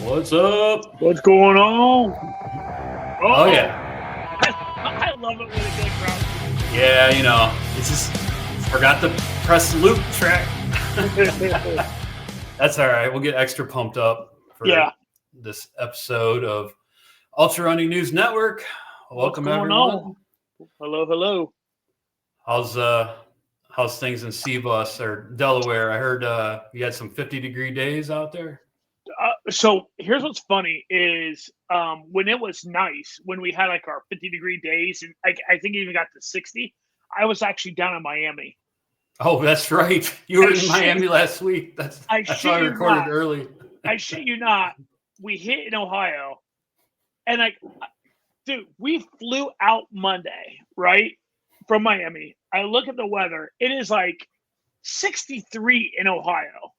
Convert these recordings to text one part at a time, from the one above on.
What's up? What's going on? Oh yeah. I love it when it goes around. Yeah, you know, it's just forgot to press the loop track. That's all right. We'll get extra pumped up for this episode of Ultra Running News Network. Welcome everyone. On? Hello. How's things in Seabus or Delaware? I heard you had some 50-degree days out there. So here's what's funny is when it was nice, when we had like our 50-degree days, and I think it even got to 60, I was actually down in Miami. Oh, that's right. You were in Miami last week. That's I recorded early. I shit you not. We hit in Ohio, and dude, we flew out Monday, right, from Miami. I look at the weather. It is like 63 in Ohio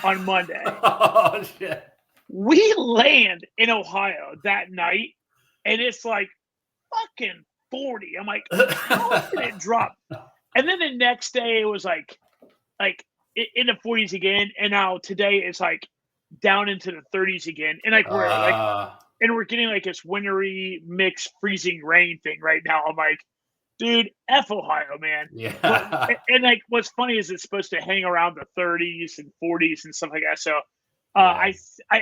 on Monday. Oh, shit. We land in Ohio that night, and it's like fucking 40. I'm like, how did it drop? And then the next day, it was like in the 40s again, and now today it's like down into the 30s again, and we're getting like this wintry mixed freezing rain thing right now. I'm like, dude, F Ohio, man. Yeah. And like, what's funny is it's supposed to hang around the 30s and 40s and stuff like that. So, I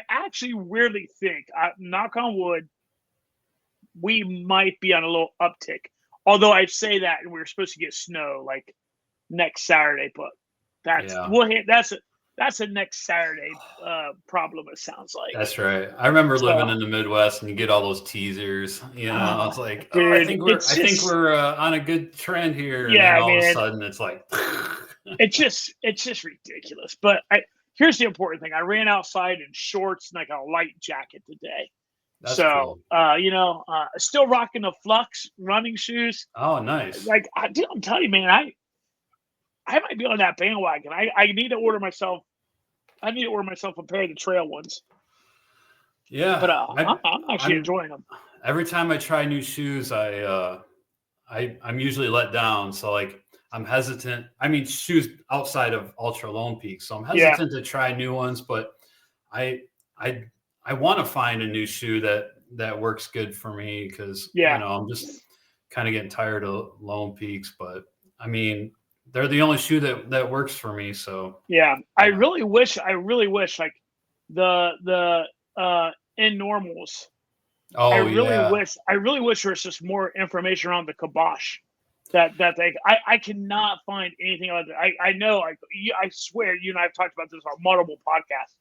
actually weirdly think, knock on wood, we might be on a little uptick. Although I say that, and we're supposed to get snow like next Saturday, but that's a next Saturday problem. It sounds like. That's right. I remember living in the Midwest, and you get all those teasers. You know, it's like, dude, I think we're on a good trend here. And then all of a sudden, it's like, it's just ridiculous. But here's the important thing: I ran outside in shorts and like a light jacket today. That's cool. Still rocking the Flux running shoes. Oh, nice. Like, I'm telling you, man, I might be on that bandwagon. I need to order myself. I need to order myself a pair of the trail ones. Yeah, but I'm actually enjoying them. Every time I try new shoes, I'm usually let down. So like, I'm hesitant. I mean, shoes outside of Ultra Lone Peak, so I'm hesitant to try new ones. But I want to find a new shoe that works good for me because you know, I'm just kind of getting tired of Lone Peaks. But I mean, they're the only shoe that works for me. So I really wish like the in normals. Oh, I really wish there was just more information around the kibosh. That I cannot find anything about it. I know I swear you and I have talked about this on multiple podcasts,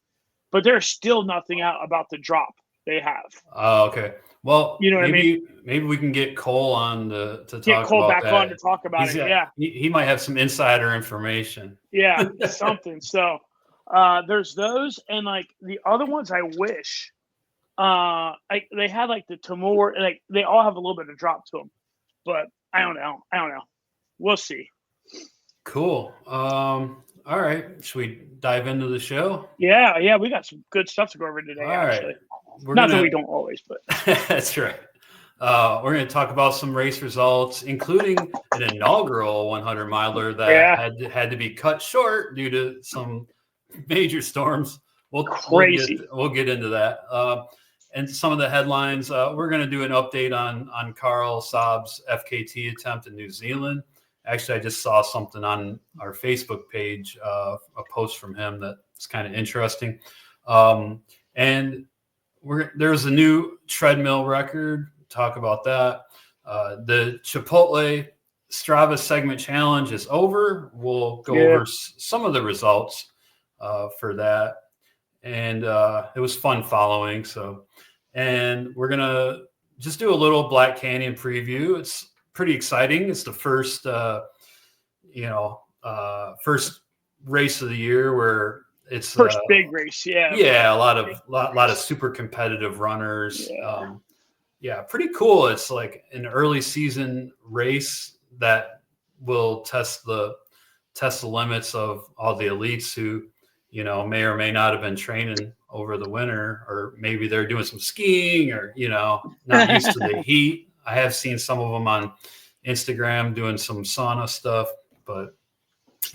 but there's still nothing out about the drop they have. Oh, okay. Well, you know what I mean? Maybe we can get Cole on to talk get Cole about back on to talk about it. He might have some insider information. Yeah, something. So there's those, and like the other ones, I wish they had like the Timur, like they all have a little bit of drop to them, but I don't know. We'll see. Cool. All right. Should we dive into the show? Yeah. We got some good stuff to go over today. All actually. Right. That we don't always, but that's right. We're going to talk about some race results, including an inaugural 100 miler that had to be cut short due to some major storms. We'll get into that. And some of the headlines. We're going to do an update on Karel Sabbe's FKT attempt in New Zealand. Actually, I just saw something on our Facebook page, a post from him that's kind of interesting. And there's a new treadmill record. Talk about that. The Chipotle Strava segment challenge is over. We'll go over some of the results for that. And it was fun following. And we're going to just do a little Black Canyon preview. It's pretty exciting. It's the first, first race of the year where it's first big race. Yeah. A lot of super competitive runners. Pretty cool. It's like an early season race that will test the limits of all the elites who, may or may not have been training over the winter, or maybe they're doing some skiing or, not used to the heat. I have seen some of them on Instagram doing some sauna stuff, but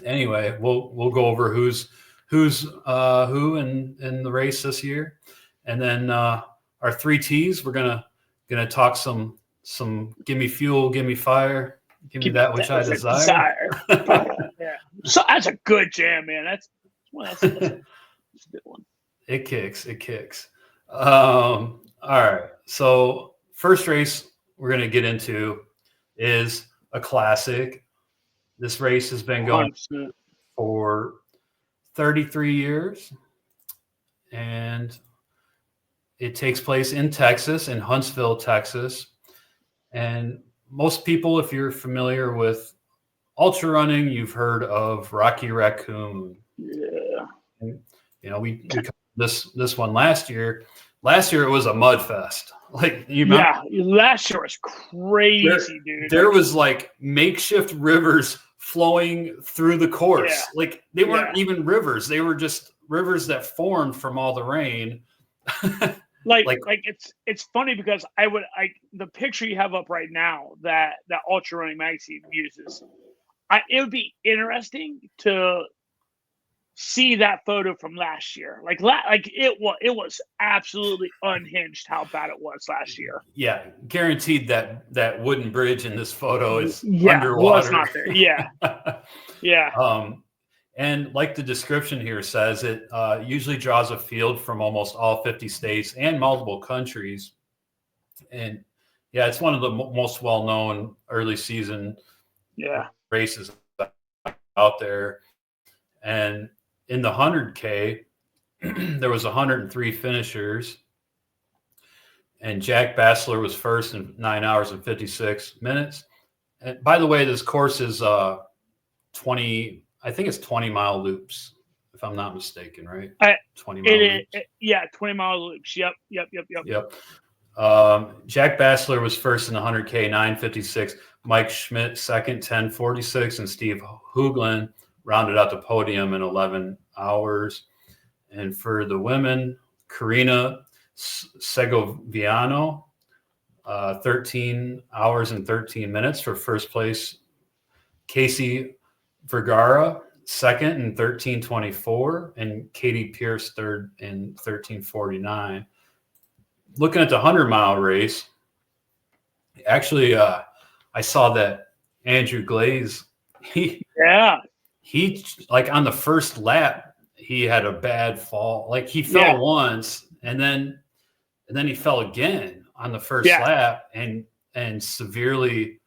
anyway, we'll go over who's who in the race this year. And then our 3 T's, we're gonna talk some give me fuel, give me fire, give me that which I desire. Yeah. So that's a good jam, man. That's a good one. It kicks. All right. So first race we're gonna get into is a classic. This race has been going 100%. For 33 years, and it takes place in Texas, in Huntsville, Texas. And most people, if you're familiar with ultra running, you've heard of Rocky Raccoon. Yeah. And, we covered this one last year. Last year it was a mud fest. Like last year was crazy, dude. There was like makeshift rivers flowing through the course. Yeah. Like they weren't even rivers. They were just rivers that formed from all the rain. like it's funny because the picture you have up right now that Ultra Running Magazine uses, it would be interesting to see that photo from last year. It was absolutely unhinged how bad it was last year. Yeah, guaranteed that wooden bridge in this photo is underwater. Was not there. Yeah. Yeah. And like the description here says, it usually draws a field from almost all 50 states and multiple countries. And yeah, it's one of the most well-known early season races out there. And in the 100K, there was 103 finishers. And Jack Bassler was first in 9 hours and 56 minutes. And by the way, this course is 20 mile loops, if I'm not mistaken, right? 20 mile loops. 20-mile loops. Yep. Jack Bassler was first in the 100K, 9:56. Mike Schmidt second, 10:46, and Steve Hooglin rounded out the podium in 11 hours. And for the women, Karina Segoviano, 13 hours and 13 minutes for first place. Casey Vergara second in 13:24, and Katie Pierce third in 13:49. Looking at the 100-mile race, actually, I saw that Andrew Glaze, he like on the first lap, he had a bad fall. Like he fell once, and then he fell again on the first lap, and severely.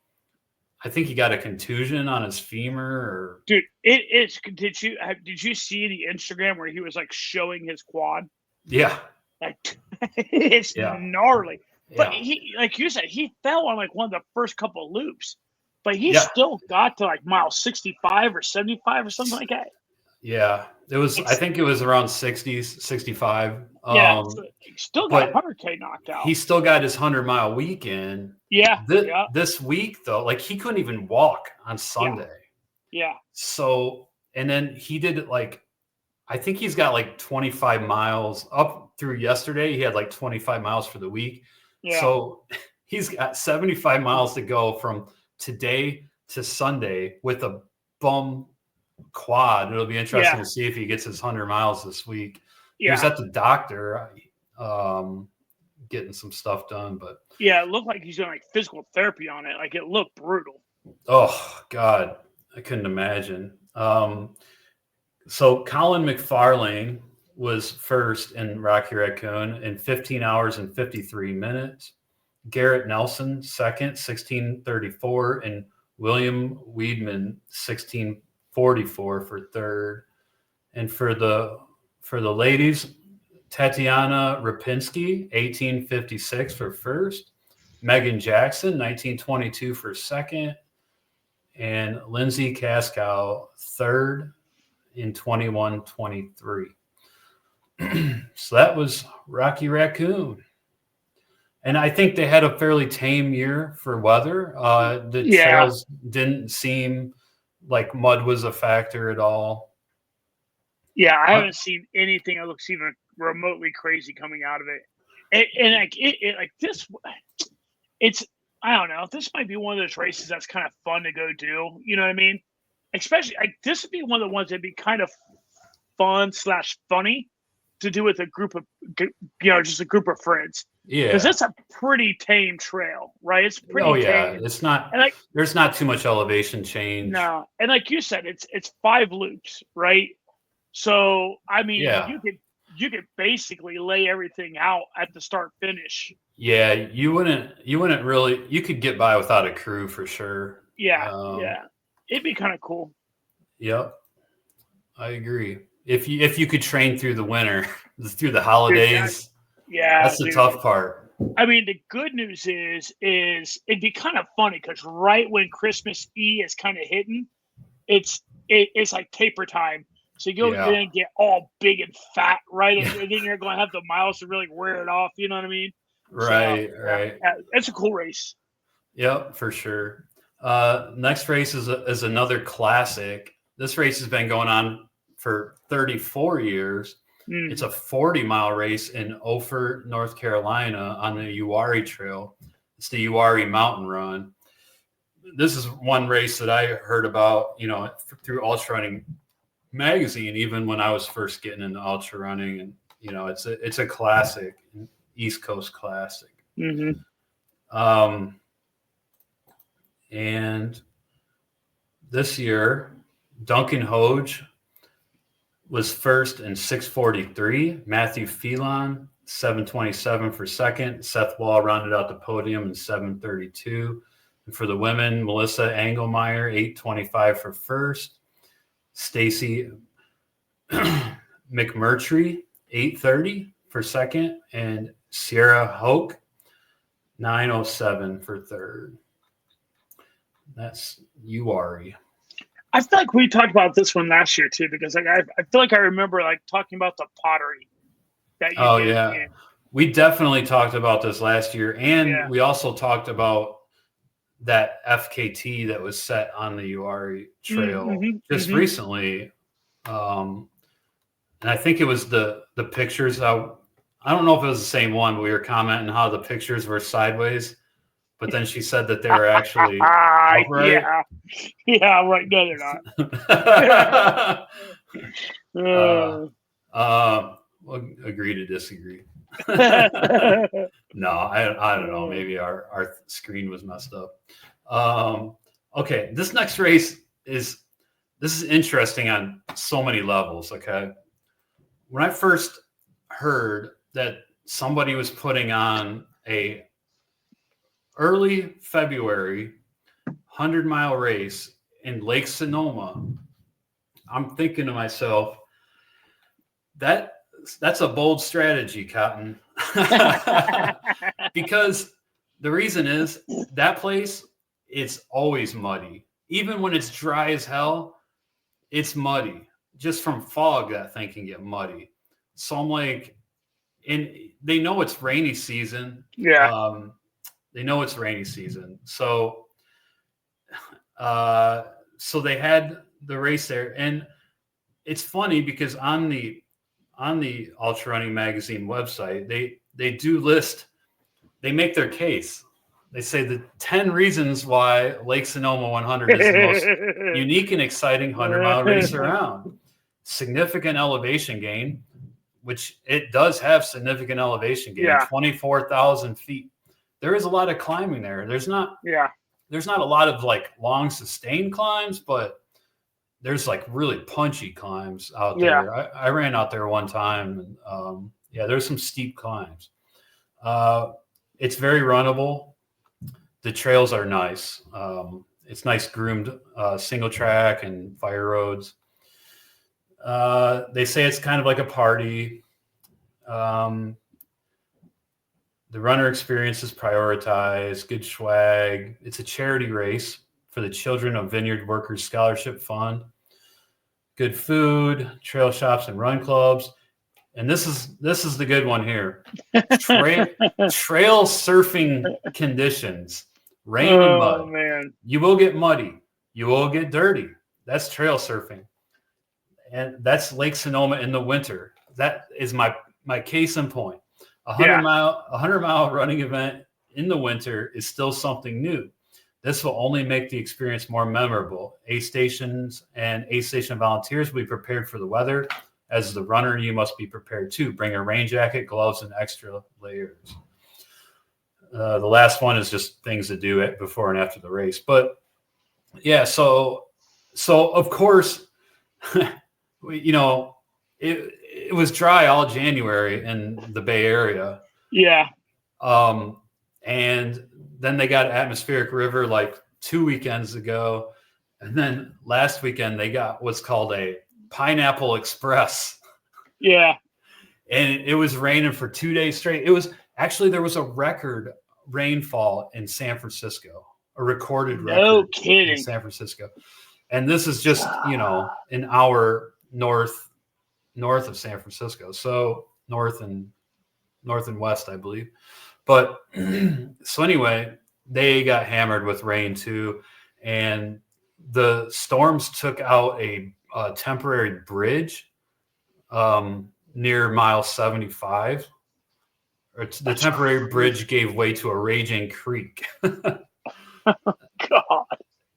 I think he got a contusion on his femur. Dude, it's. Did you see the Instagram where he was like showing his quad? Yeah, like it's gnarly. But he, like you said, he fell on like one of the first couple of loops, but he still got to like mile 65 or 75 or something like that. Yeah, it was. I think it was around 60, 65. So he still got 100K knocked out. He still got his 100-mile weekend. Yeah. This week though, like he couldn't even walk on Sunday. Yeah. So, and then he did it like, I think he's got like 25 miles up through yesterday. He had like 25 miles for the week. Yeah. So he's got 75 miles to go from today to Sunday with a bum quad. It'll be interesting to see if he gets his 100 miles this week. He was at the doctor getting some stuff done, but it looked like he's doing like physical therapy on it. Like it looked brutal. Oh God, I couldn't imagine. So Colin McFarlane was first in Rocky Raccoon in 15 hours and 53 minutes. Garrett Nelson second, 16:34, and William Weedman 16:44 for third. And for the ladies, Tatiana Rapinski 18:56 for first, Megan Jackson 19:22 for second, and Lindsay Cascow third in 21:23. So that was Rocky Raccoon. And I think they had a fairly tame year for weather. The trails didn't seem like mud was a factor at all. Yeah, I haven't seen anything that looks even remotely crazy coming out of it. And like this, it's, I don't know, this might be one of those races that's kind of fun to go do. You know what I mean? Especially, like, this would be one of the ones that'd be kind of fun / funny to do with a group of, just a group of friends. Yeah. Because it's a pretty tame trail, right? It's pretty tame. It's not, and there's not too much elevation change. No. And like you said, it's 5 loops, right? So, I mean, you could basically lay everything out at the start finish. Yeah. You wouldn't really, you could get by without a crew for sure. Yeah. It'd be kind of cool. Yep. I agree. If you could train through the winter, through the holidays, that's the tough part. I mean, the good news is it'd be kind of funny because right when Christmas Eve is kind of hitting, it's like taper time. So you're gonna get all big and fat, right? And then you're gonna have the miles to really wear it off. You know what I mean? Right. It's a cool race. Yep, for sure. Next race is another classic. This race has been going on for 34 years. Mm-hmm. It's a 40-mile race in Ophir, North Carolina on the Uwharrie Trail. It's the Uwharrie Mountain Run. This is one race that I heard about, through Ultra Running magazine, even when I was first getting into ultra running. And, it's a classic, East Coast classic. Mm-hmm. And this year, Duncan Hoge was first in 6:43. Matthew Phelan, 7:27 for second. Seth Wall rounded out the podium in 7:32. And for the women, Melissa Engelmeyer, 8:25 for first. Stacy McMurtry, 8:30 for second. And Sierra Hoke, 9:07 for third. That's Uwharrie. I feel like we talked about this one last year too, because I feel like I remember talking about the pottery. That we definitely talked about this last year, and we also talked about that FKT that was set on the Uwharrie Trail just recently, and I think it was the pictures. I don't know if it was the same one, but we were commenting how the pictures were sideways. But then she said that they were actually upright. Yeah, right. No, they're not. We'll agree to disagree. No, I don't know. Maybe our screen was messed up. Okay, this next race is interesting on so many levels. Okay, when I first heard that somebody was putting on a early February 100-mile race in Lake Sonoma, I'm thinking to myself, that's a bold strategy, Cotton. Because the reason is that place, it's always muddy. Even when it's dry as hell, it's muddy. Just from fog, that thing can get muddy. So I'm like, and they know it's rainy season. Yeah. They know it's rainy season. So they had the race there. And it's funny because on the Ultra Running Magazine website, they do list, they make their case. They say the 10 reasons why Lake Sonoma 100 is the most unique and exciting 100-mile race around. Significant elevation gain, which it does have significant elevation gain, 24,000 feet. There is a lot of climbing there. There's not a lot of long sustained climbs, but there's really punchy climbs out there. I ran out there one time, and there's some steep climbs. It's very runnable. The trails are nice. It's nice groomed single track and fire roads. They say it's kind of like a party. The runner experience is prioritized, good swag. It's a charity race for the Children of Vineyard Workers Scholarship Fund. Good food, trail shops and run clubs. And this is the good one here. Trail surfing conditions. Rain and mud. Man. You will get muddy. You will get dirty. That's trail surfing. And that's Lake Sonoma in the winter. That is my case in point. A 100-mile running event in the winter is still something new. This will only make the experience more memorable. Aid stations and aid station volunteers will be prepared for the weather As the runner, you must be prepared too. Bring a rain jacket, gloves, and extra layers. The last one is just things to do before and after the race. But yeah, so of course, you know, it was dry all January in the Bay Area. Yeah. And then they got atmospheric river like 2 weekends ago. And then last weekend they got what's called a Pineapple Express. Yeah. And it was raining for 2 days straight. It was actually, there was a record rainfall in San Francisco, a recorded record in San Francisco. And this is just, you know, an hour north of San Francisco. So north and west, I believe. But so anyway, they got hammered with rain too. And the storms took out a temporary bridge near mile 75. The temporary bridge gave way to a raging creek. God.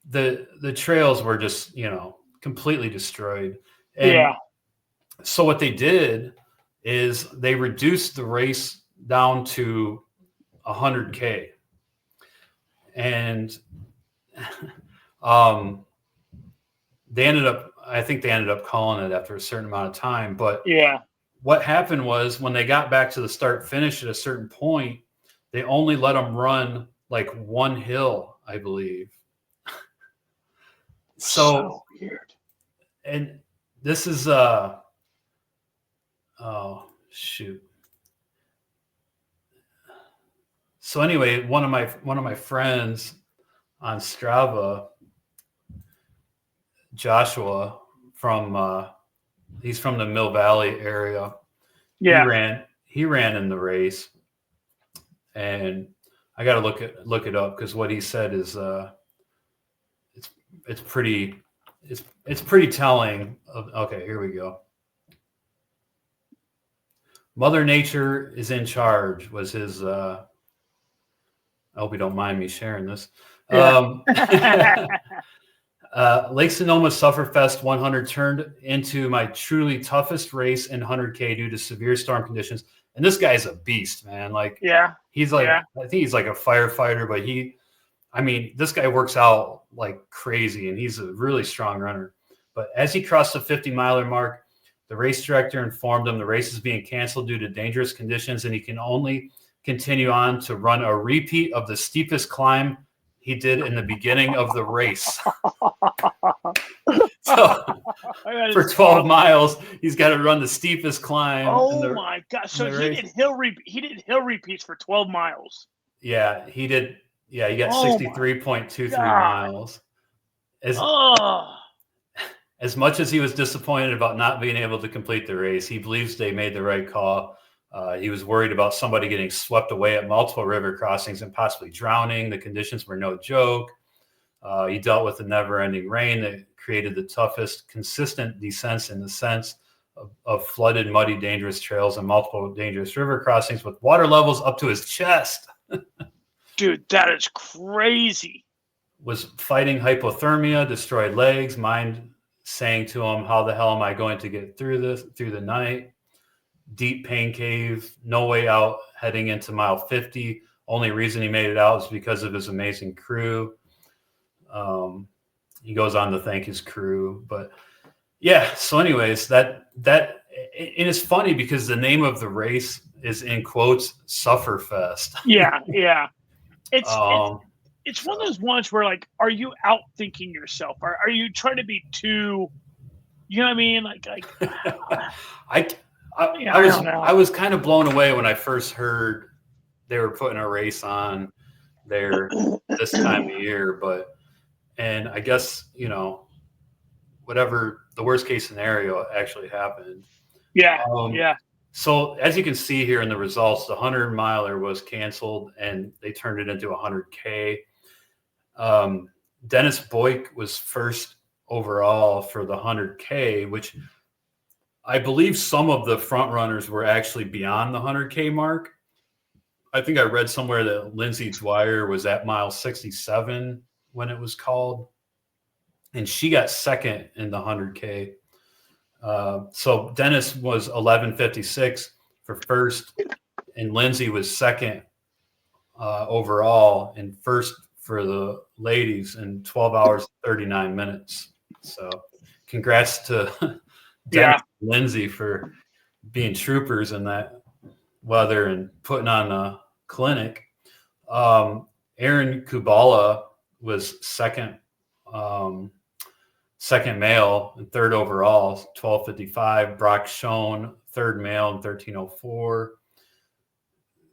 The trails were just, you know, completely destroyed. And so what they did is they reduced the race down to 100K. And I think they ended up calling it after a certain amount of time. But what happened was when they got back to the start finish at a certain point, they only let them run like one hill, I believe. So weird. And this is oh shoot. So anyway, one of my friends on Strava, Joshua he's from the Mill Valley area. Yeah. He ran in the race, and I got to look it up because what he said is it's pretty telling. Okay, here we go. Mother Nature is in charge was his. I hope you don't mind me sharing this. Yeah. Lake Sonoma Sufferfest 100 turned into my truly toughest race in 100K due to severe storm conditions. And this guy's a beast, man. Like, he's like, I think he's like a firefighter, but this guy works out like crazy, and he's a really strong runner. But as he crossed the 50-miler mark, the race director informed him the race is being canceled due to dangerous conditions, and he can only continue on to run a repeat of the steepest climb he did in the beginning of the race. So for 12 miles, he's got to run the steepest climb. Oh my God! So he did hill repeats for 12 miles. Yeah, he did. Yeah, he got 63.23 miles. As much as he was disappointed about not being able to complete the race, he believes they made the right call. He was worried about somebody getting swept away at multiple river crossings and possibly drowning. The conditions were no joke. He dealt with the never-ending rain that created the toughest consistent descents in the sense of flooded, muddy, dangerous trails and multiple dangerous river crossings with water levels up to his chest. Dude, that is crazy. Was fighting hypothermia, destroyed legs, mind saying to him, how the hell am I going to get through the night? Deep pain cave, no way out, heading into mile 50. Only reason he made it out is because of his amazing crew. He goes on to thank his crew. But yeah, so anyways, that and it's funny because the name of the race is in quotes Sufferfest. Yeah. It's one of those ones where, like, are you outthinking yourself? Are you trying to be too, you know what I mean? I was kind of blown away when I first heard they were putting a race on there this time of year, and I guess, you know, whatever the worst case scenario actually happened. Yeah. So as you can see here in the results, the 100-miler was canceled and they turned it into 100K. Dennis Boyk was first overall for the 100K, which I believe some of the front runners were actually beyond the 100K mark. I think I read somewhere that Lindsay Dwyer was at mile 67 when it was called, and she got second in the 100K. So Dennis was 11:56 for first, and Lindsay was second overall, and first for the ladies in 12 hours 39 minutes. So congrats to Dennis and Lindsay for being troopers in that weather and putting on a clinic. Aaron Kubala was second male and third overall, 12:55. Brock Schoen, third male in 13:04.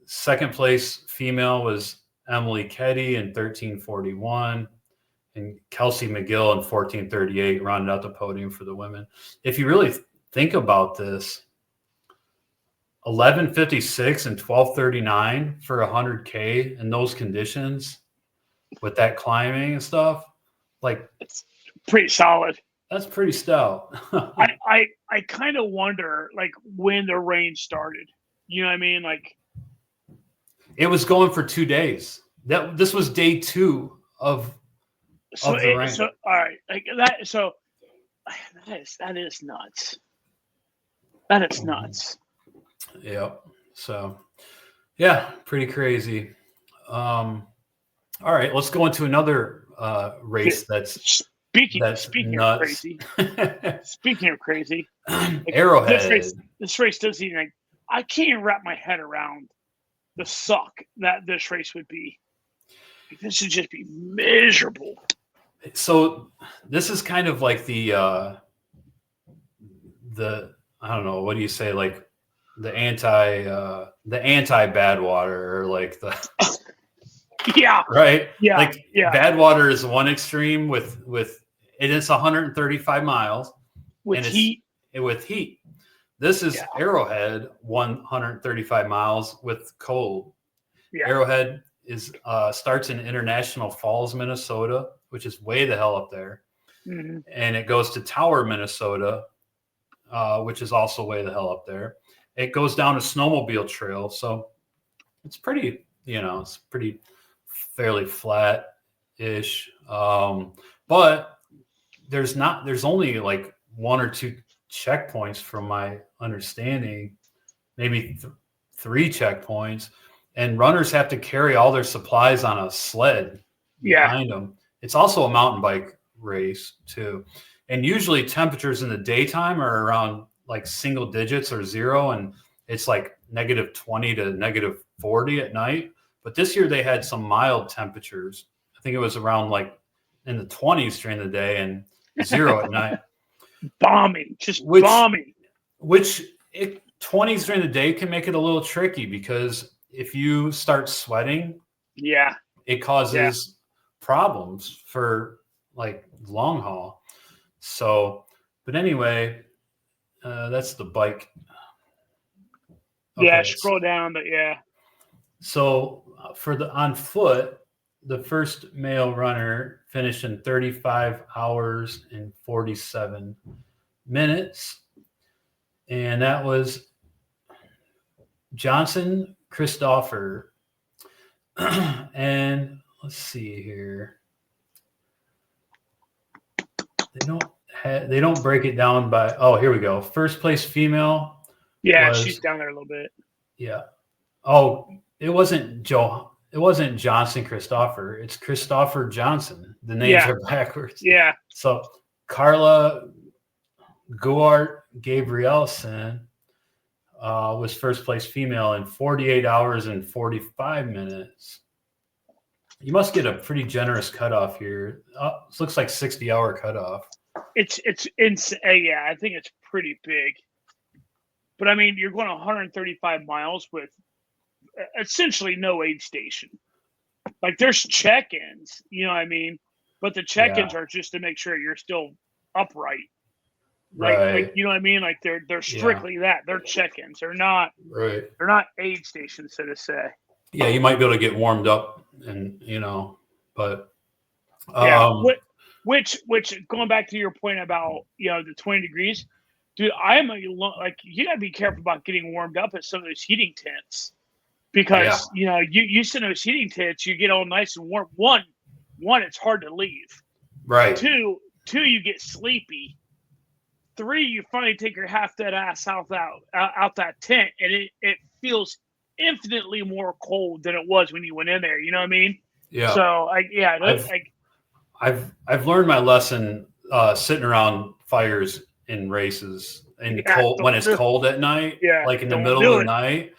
Second place female was Emily Keddy in 13:41, and Kelsey McGill in 14:38 rounded out the podium for the women. If you really think about this, 11:56 and 12:39 for 100K in those conditions with that climbing and stuff, like it's pretty solid. That's pretty stout. I kind of wonder like when the rain started. You know what I mean? Like it was going for 2 days. This was day 2 of the rain. So all right, like that. So that is nuts. That is nuts. Yep. So, yeah, pretty crazy. All right, let's go into another race that's speaking nuts. of crazy. Speaking of crazy, like, Arrowhead. This race doesn't even. Like, I can't even wrap my head around the suck that this race would be. Like, this would just be miserable. So this is kind of like the I don't know, what do you say, like the anti bad water, or like the yeah, right, yeah, like yeah. Bad water is one extreme with it is 135 miles with heat. With heat. This is Arrowhead, 135 miles with cold. Yeah. Arrowhead is starts in International Falls, Minnesota, which is way the hell up there, and it goes to Tower, Minnesota, which is also way the hell up there. It goes down a snowmobile trail, so it's pretty, it's pretty fairly flat-ish. But there's only like 1 or 2 checkpoints from my understanding, maybe 3 checkpoints, and runners have to carry all their supplies on a sled behind them. It's also a mountain bike race too. And usually temperatures in the daytime are around like single digits or 0, and it's like -20 to -40 at night. But this year they had some mild temperatures. I think it was around like in the 20s during the day and 0 at night. Bombing. 20s during the day can make it a little tricky, because if you start sweating, it causes problems for like long haul. So, but anyway, that's the bike. Okay. Scroll down, but So on foot, the first male runner finished in 35 hours and 47 minutes. And that was Johnson Christopher. And let's see here. They don't break it down by, here we go. First place female. Yeah, she's down there a little bit. Yeah. Oh, it wasn't Johnson Christopher. It's Christopher Johnson. The names are backwards. Yeah. So Carla Guart Gabrielson was first place female in 48 hours and 45 minutes. You must get a pretty generous cutoff here. It looks like 60-hour cutoff. It's I think it's pretty big. But I mean, you're going 135 miles with essentially no aid station. Like there's check-ins, you know what I mean? But the check-ins are just to make sure you're still upright. Like you know what I mean? Like they're strictly that. They're check-ins. They're not aid stations, so to say. Yeah, you might be able to get warmed up, and but which going back to your point about the 20 degrees, dude, you gotta be careful about getting warmed up at some of those heating tents, because you sit in those heating tents, you get all nice and warm. One, it's hard to leave. Right. Two, you get sleepy. 3, you finally take your half dead ass out that tent, and it feels infinitely more cold than it was when you went in there. You know what I mean? Yeah. So I've learned my lesson sitting around fires in races in cold when it's cold at night, like in the middle of the night.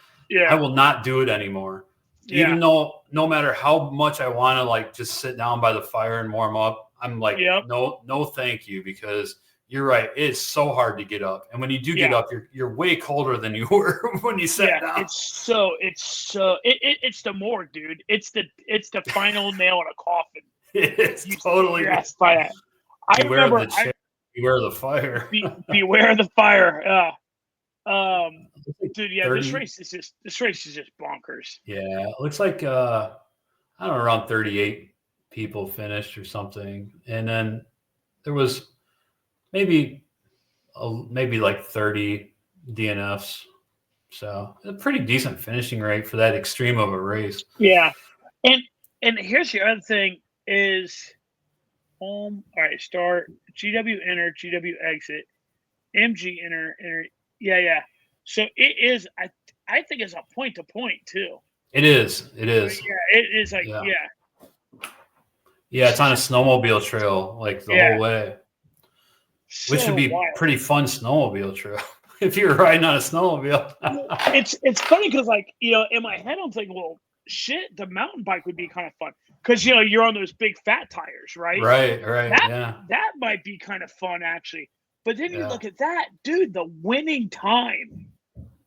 I will not do it anymore. Even though no matter how much I want to like just sit down by the fire and warm up, I'm like, no, thank you, because you're right. It's so hard to get up, and when you do get up, you're way colder than you were when you sat down. It's the morgue, dude. It's the final nail in a coffin. It's totally. By that. I remember. Beware the fire. Beware the fire. Dude, yeah, 30, this race is just bonkers. Yeah, it looks like I don't know, around 38 people finished or something, and then there was maybe like 30 DNFs. So a pretty decent finishing rate for that extreme of a race. Yeah, and here's the other thing is home. All right, start, GW enter, GW exit, MG enter. Yeah. So it is. I think it's a point to point too. It is. So, yeah, it is like Yeah, it's on a snowmobile trail like the whole way, which would be pretty fun snowmobile trail if you're riding on a snowmobile. It's funny because like in my head I'm thinking, well, shit, the mountain bike would be kind of fun because you're on those big fat tires, right? Right. That might be kind of fun actually. But then you look at that, dude. The winning time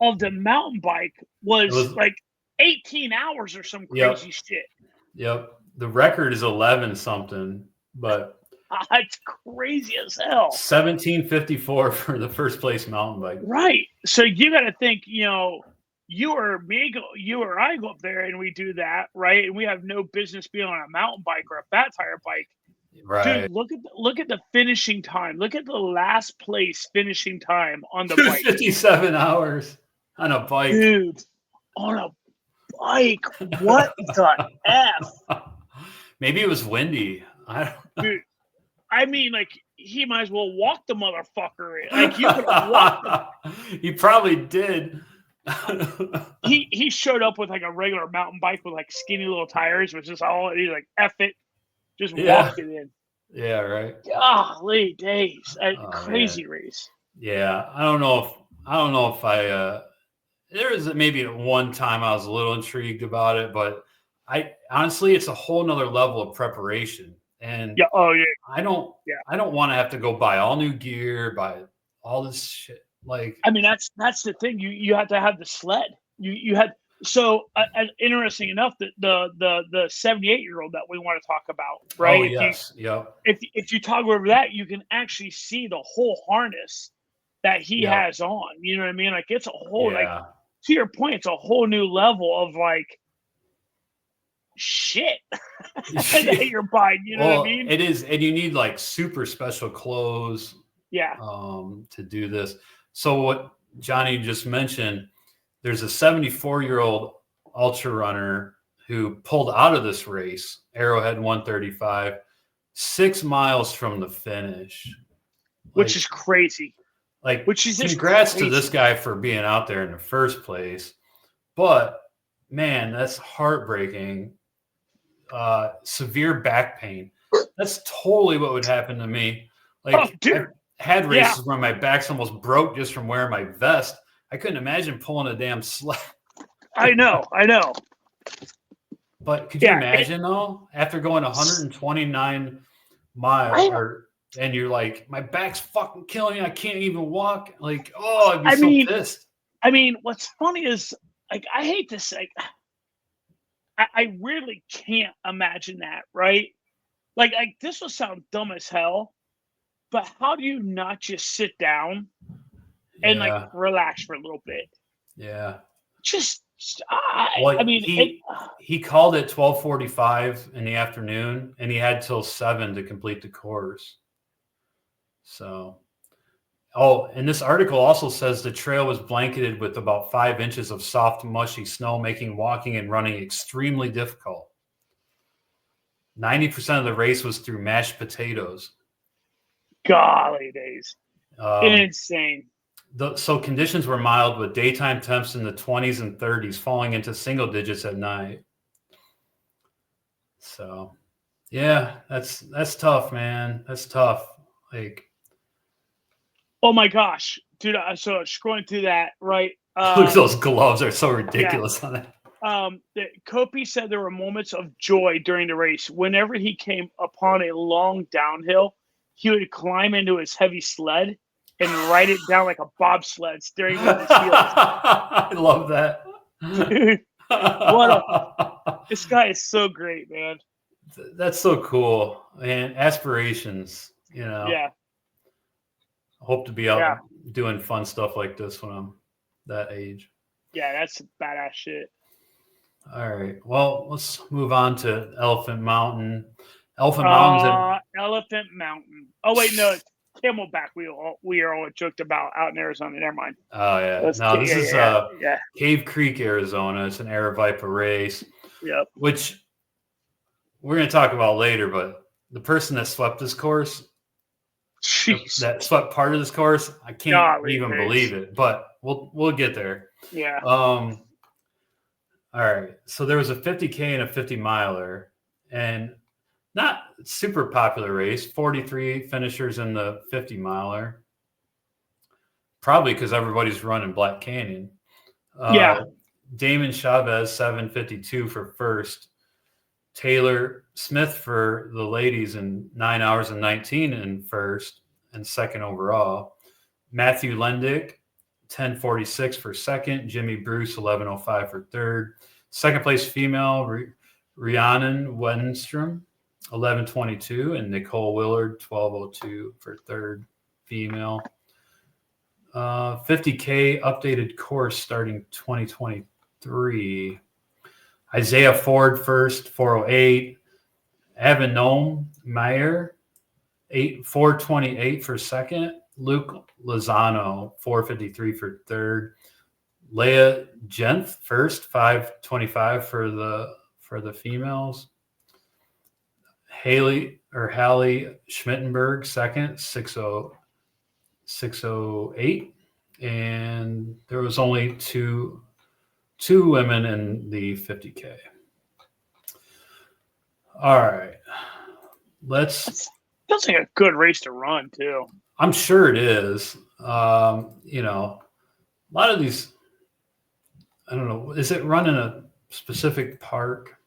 of the mountain bike was like 18 hours or some crazy shit. Yep. The record is 11 something, but it's crazy as hell. 17:54 for the first place mountain bike. Right. So you got to think, you or I go up there and we do that, right? And we have no business being on a mountain bike or a fat tire bike. Right. Dude, look at the finishing time. Look at the last place finishing time on the bike. 57 hours on a bike. Dude, on a bike. What the F? Maybe it was windy. Dude, I mean, like, he might as well walk the motherfucker in. Like, you could have walked him. He probably did. He showed up with, like, a regular mountain bike with, like, skinny little tires, which is all, he's like, F it. Just walked it in. Yeah, right. Golly days. Crazy race. Yeah. I don't know if there was maybe one time I was a little intrigued about it, but I honestly, it's a whole nother level of preparation. And I don't want to have to go buy all new gear, buy all this shit. Like, I mean, that's the thing. You have to have the sled. You had. So, interesting enough, that the 78-year-old that we want to talk about, right? Oh, yes. If you toggle over that, you can actually see the whole harness that he has on. You know what I mean? Like, it's a whole, like, to your point, it's a whole new level of, like, shit that you're buying. You know what I mean? It is. And you need, like, super special clothes to do this. So what Johnny just mentioned, there's a 74-year-old ultra runner who pulled out of this race, Arrowhead 135, 6 miles from the finish. Which is crazy. Like, congrats to this guy for being out there in the first place. But, man, that's heartbreaking. Severe back pain. That's totally what would happen to me. Like, I had races where my back's almost broke just from wearing my vest. I couldn't imagine pulling a damn sled. I know. But could you imagine, though, after going 129 miles, and you're like, my back's fucking killing me. I can't even walk. Like, I'd be so pissed. I mean, what's funny is, like, I hate to say, I really can't imagine that, right? Like, this will sound dumb as hell, but how do you not just sit down and like relax for a little bit? Yeah. I mean, he called it 12:45 in the afternoon, and he had till 7 to complete the course. So, and this article also says the trail was blanketed with about 5 inches of soft, mushy snow, making walking and running extremely difficult. 90% of the race was through mashed potatoes. Golly days. Insane. So conditions were mild with daytime temps in the 20s and 30s, falling into single digits at night. So, yeah, that's tough, man. That's tough. Like, oh my gosh, dude! So scrolling through that, right? Look at those gloves; are so ridiculous on it. Kopi said there were moments of joy during the race. Whenever he came upon a long downhill, he would climb into his heavy sled and ride it down like a bobsled, steering with his heels. I love that. Dude, this guy is so great, man. That's so cool. And aspirations, Yeah. I hope to be out doing fun stuff like this when I'm that age. Yeah, that's badass shit. All right. Well, let's move on to Elephant Mountain. Elephant Mountain. Oh wait, no, it's Camelback. We are all joked about out in Arizona. Never mind. Oh yeah. This is Cave Creek, Arizona. It's an Aravaipa race. Yep. Which we're going to talk about later, but the person that swept this course, that swept part of this course, I can't even believe it. But we'll get there. Yeah. All right. So there was a 50K and a 50 miler, and not super popular race. 43 finishers in the 50 miler. Probably because everybody's running Black Canyon. Damon Chavez 7:52 for first. Taylor Smith for the ladies in 9 hours and 19 in first and second overall. Matthew Lendick 10:46 for second. Jimmy Bruce 11:05 for third. Second place female Rhiannon Wenstrom 11:22 and Nicole Willard 12:02 for third female. 50K updated course starting 2023. Isaiah Ford first 4:08. Evan Noam Meyer 4:28 for second. Luke Lozano 4:53 for third. Leah Jenth first 5:25 for the females. Hallie Schmittenberg second 6:08, and there was only two women in the 50K. All right, feels like a good race to run too. I'm sure it is. A lot of these, I don't know, is it run in a specific park?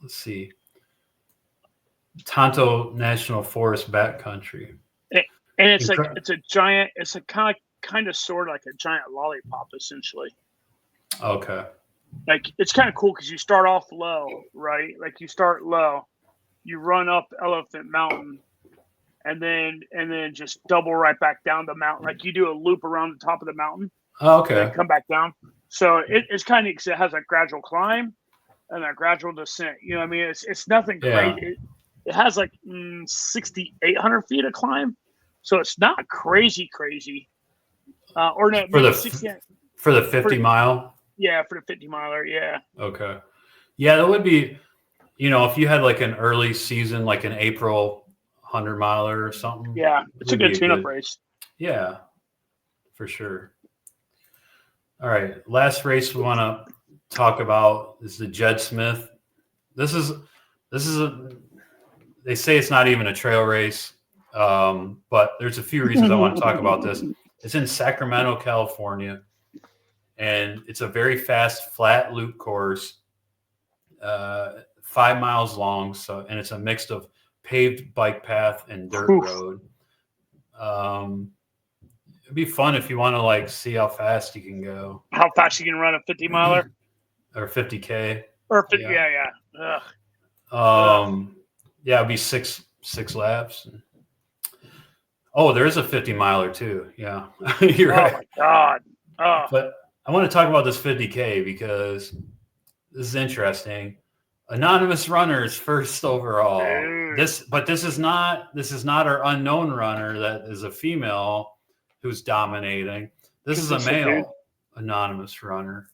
Let's see. Tonto National Forest backcountry. And it's like it's a giant, it's a kind of sort of like a giant lollipop essentially. Okay. Like it's kind of cool because you start off low, right? Like you start low, you run up Elephant Mountain, and then just double right back down the mountain. Like you do a loop around the top of the mountain. Oh, okay. And come back down. So it's kind of, it has a gradual climb and a gradual descent. You know what I mean? It's nothing crazy. It has like 6,800 feet of climb. So it's not crazy. Or no, for the 50 mile. Yeah, for the 50 miler. Yeah. Okay. Yeah, that would be, if you had like an early season, like an April 100 miler or something. Yeah, it's a good tune-up race. Yeah, for sure. All right, last race we want to talk about is the Jed Smith. This is they say it's not even a trail race, but there's a few reasons I want to talk about this. It's in Sacramento, California, and it's a very fast, flat loop course, 5 miles long. And it's a mix of paved bike path and dirt road. It'd be fun if you want to like see how fast you can go. How fast you can run a 50 miler or 50K or 50. Yeah. It'd be six laps. Oh, there is a 50 miler too. Yeah, you're right. Oh my God. Oh. But I want to talk about this 50K because this is interesting. Anonymous runners first overall. This is not our unknown runner that is a female who's dominating. This is a male anonymous runner.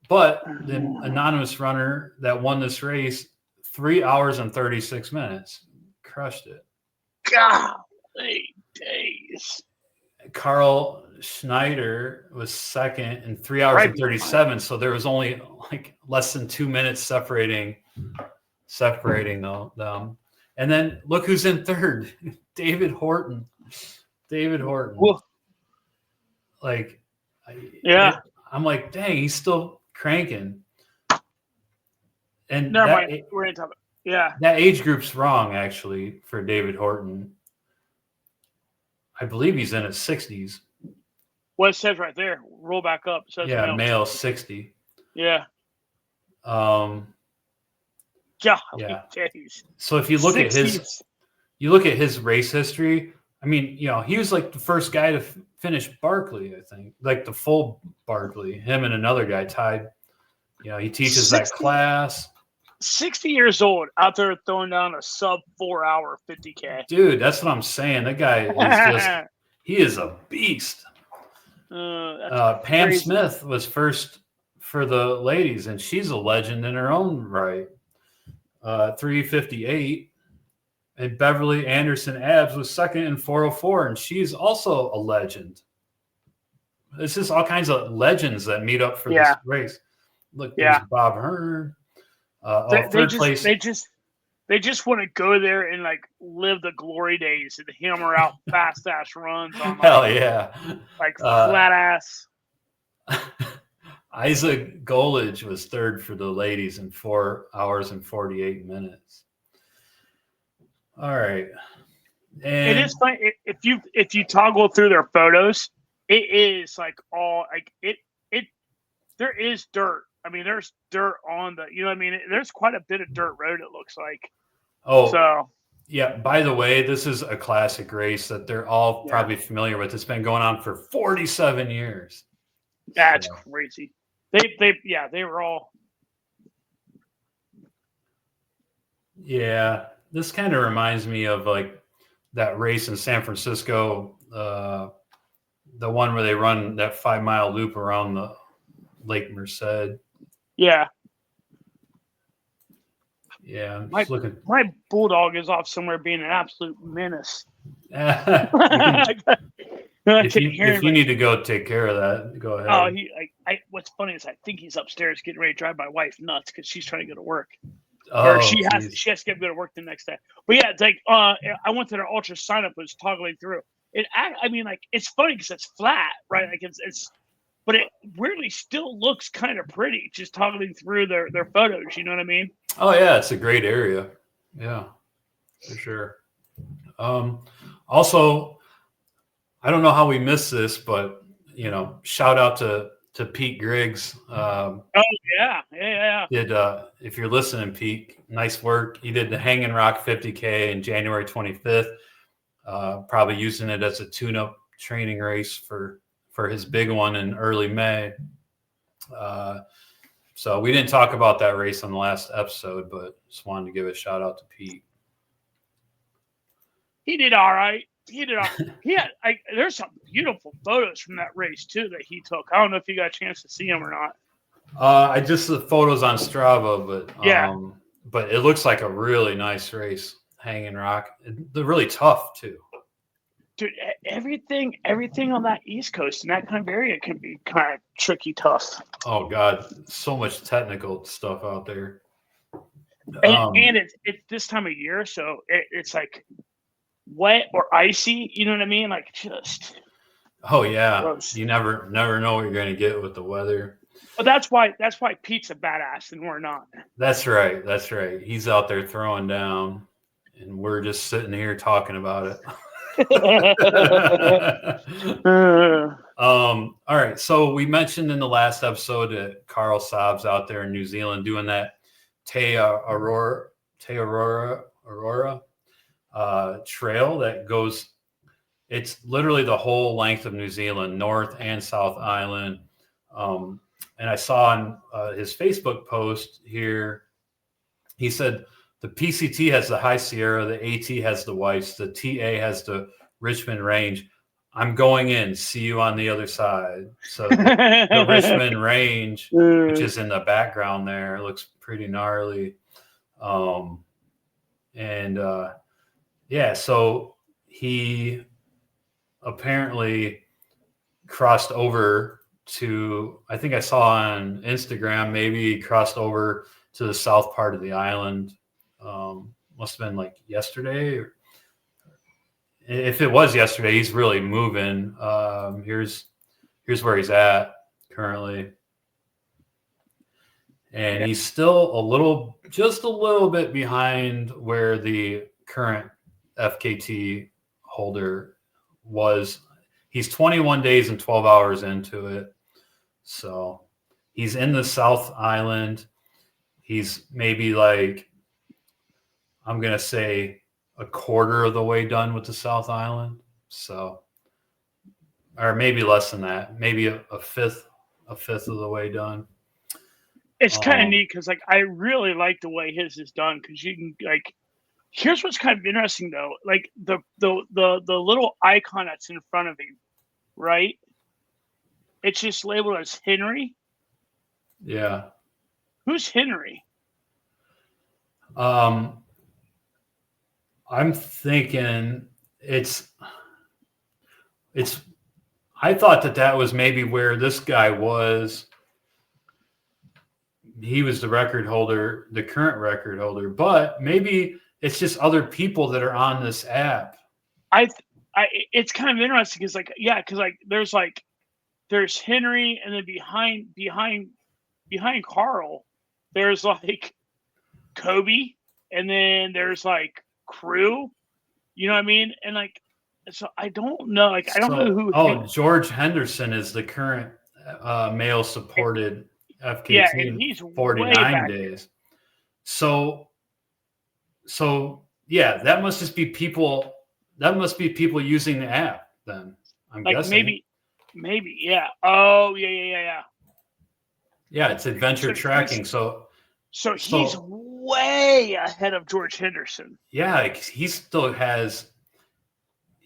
But the anonymous runner that won this race, 3 hours and 36 minutes, crushed it. Golly, days. Karel Schneider was second in 3 hours and 37. So there was only like less than 2 minutes separating them. And then look who's in third, David Horton. Whoa. Like, yeah, I'm like, dang, he's still cranking. And never mind. We're in top. Yeah, that age group's wrong actually for David Horton. I believe he's in his 60s. Well, it says right there. Roll back up. It says male 60. Yeah. Yeah. Days. So if you look 60s. at his race history, I mean, he was like the first guy to finish Barkley, I think, like the full Barkley. Him and another guy tied. He teaches 60, that class. 60 years old, out there throwing down a sub 4 hour 50K. Dude, that's what I'm saying. That guy he is a beast. Pam crazy. Smith was first for the ladies, and she's a legend in her own right. 3:58. And Beverly Anderson Abbs was second in 4:04, and she's also a legend. It's just all kinds of legends that meet up for this race. Look, there's Bob Hearn. Third place. They just want to go there and like live the glory days and hammer out fast ass runs on hell yeah, like flat ass. Isaac Golage was third for the ladies in 4 hours and 48 minutes. All right, and it is fun if you toggle through their photos. It is like all like it. There is dirt. I mean, there's dirt on the. You know what I mean? There's quite a bit of dirt road. It looks like. Oh, so yeah. By the way, this is a classic race that they're all probably familiar with. It's been going on for 47 years. That's crazy. They were all. Yeah, this kind of reminds me of like that race in San Francisco, the one where they run that 5 mile loop around the Lake Merced. Yeah. Yeah. My bulldog is off somewhere being an absolute menace. If you need to go take care of that, go ahead. Oh, what's funny is I think he's upstairs getting ready to drive my wife nuts because she's trying to go to work. Oh, or she has to go to work the next day. But yeah, it's like I went to their ultra sign up, was toggling through. I mean, like it's funny because it's flat, right? Like it's but it weirdly still looks kind of pretty just toggling through their photos. You know what I mean? Oh yeah, it's a great area. Yeah, for sure. Also, I don't know how we missed this, but shout out to Pete Griggs. Oh yeah. If you're listening, Pete, nice work. He did the Hanging Rock 50K in January 25th. Probably using it as a tune-up training race for his big one in early May. So we didn't talk about that race on the last episode, but just wanted to give a shout out to Pete. He did all right. There's some beautiful photos from that race too that he took. I don't know if you got a chance to see them or not. I just the photos on Strava, but it looks like a really nice race. Hanging Rock, they're really tough too. Dude, everything on that East Coast in that kind of area can be kind of tricky, tough. Oh God, so much technical stuff out there. And it's this time of year, so it's like wet or icy. You know what I mean? Like just. Oh yeah, gross. You never know what you're going to get with the weather. But that's why Pete's a badass and we're not. That's right. He's out there throwing down, and we're just sitting here talking about it. All right. So we mentioned in the last episode that Karel Sabbe's out there in New Zealand doing that Te Aurora trail that goes. It's literally the whole length of New Zealand, North and South Island. And I saw on his Facebook post here, he said the PCT has the High Sierra, the AT has the Whites, the TA has the Richmond Range. I'm going in. See you on the other side. So the Richmond Range, which is in the background there, looks pretty gnarly. So he apparently crossed over to, I think I saw on Instagram, maybe he crossed over to the south part of the island. Must have been like yesterday. If it was yesterday, he's really moving. Here's where he's at currently. And he's still just a little bit behind where the current FKT holder was. He's 21 days and 12 hours into it. So he's in the South Island. He's maybe like, I'm going to say a quarter of the way done with the South Island. So, or maybe less than that, maybe a fifth of the way done. It's kind of neat because, like, I really like the way his is done because you can, like, here's what's kind of interesting though, like the little icon that's in front of him, right? It's just labeled as Henry. Yeah. Who's Henry? I'm thinking it's. I thought that was maybe where this guy was. He was the record holder, the current record holder, but maybe it's just other people that are on this app. It's kind of interesting because, like, yeah, because like there's Henry, and then behind Karel, there's like Kobe, and then there's like Crew. You know what I mean? And like, so I don't know. Like, I don't know who. Oh, George Henderson is the current male supported FKT. Yeah, and he's 49 days. So yeah, that must just be people. That must be people using the app. Then I'm like guessing. Maybe, yeah. Oh, yeah. Yeah, it's adventure tracking. So he's way ahead of George Henderson. Yeah, he still has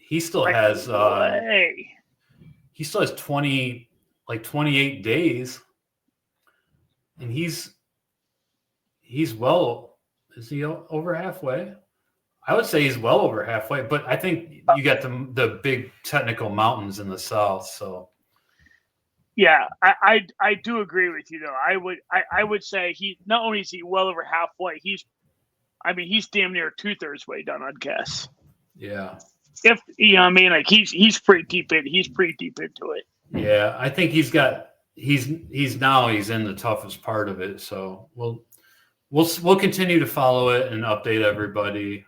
28 days, and he's well. Is he over halfway? I would say he's well over halfway, but I think you got the big technical mountains in the south. So yeah, I do agree with you though. I would say he not only is he well over halfway, he's damn near 2/3 way done, I'd guess. Yeah. If you know what I mean, like he's pretty deep into it. Yeah, I think he's in the toughest part of it. So we'll continue to follow it and update everybody.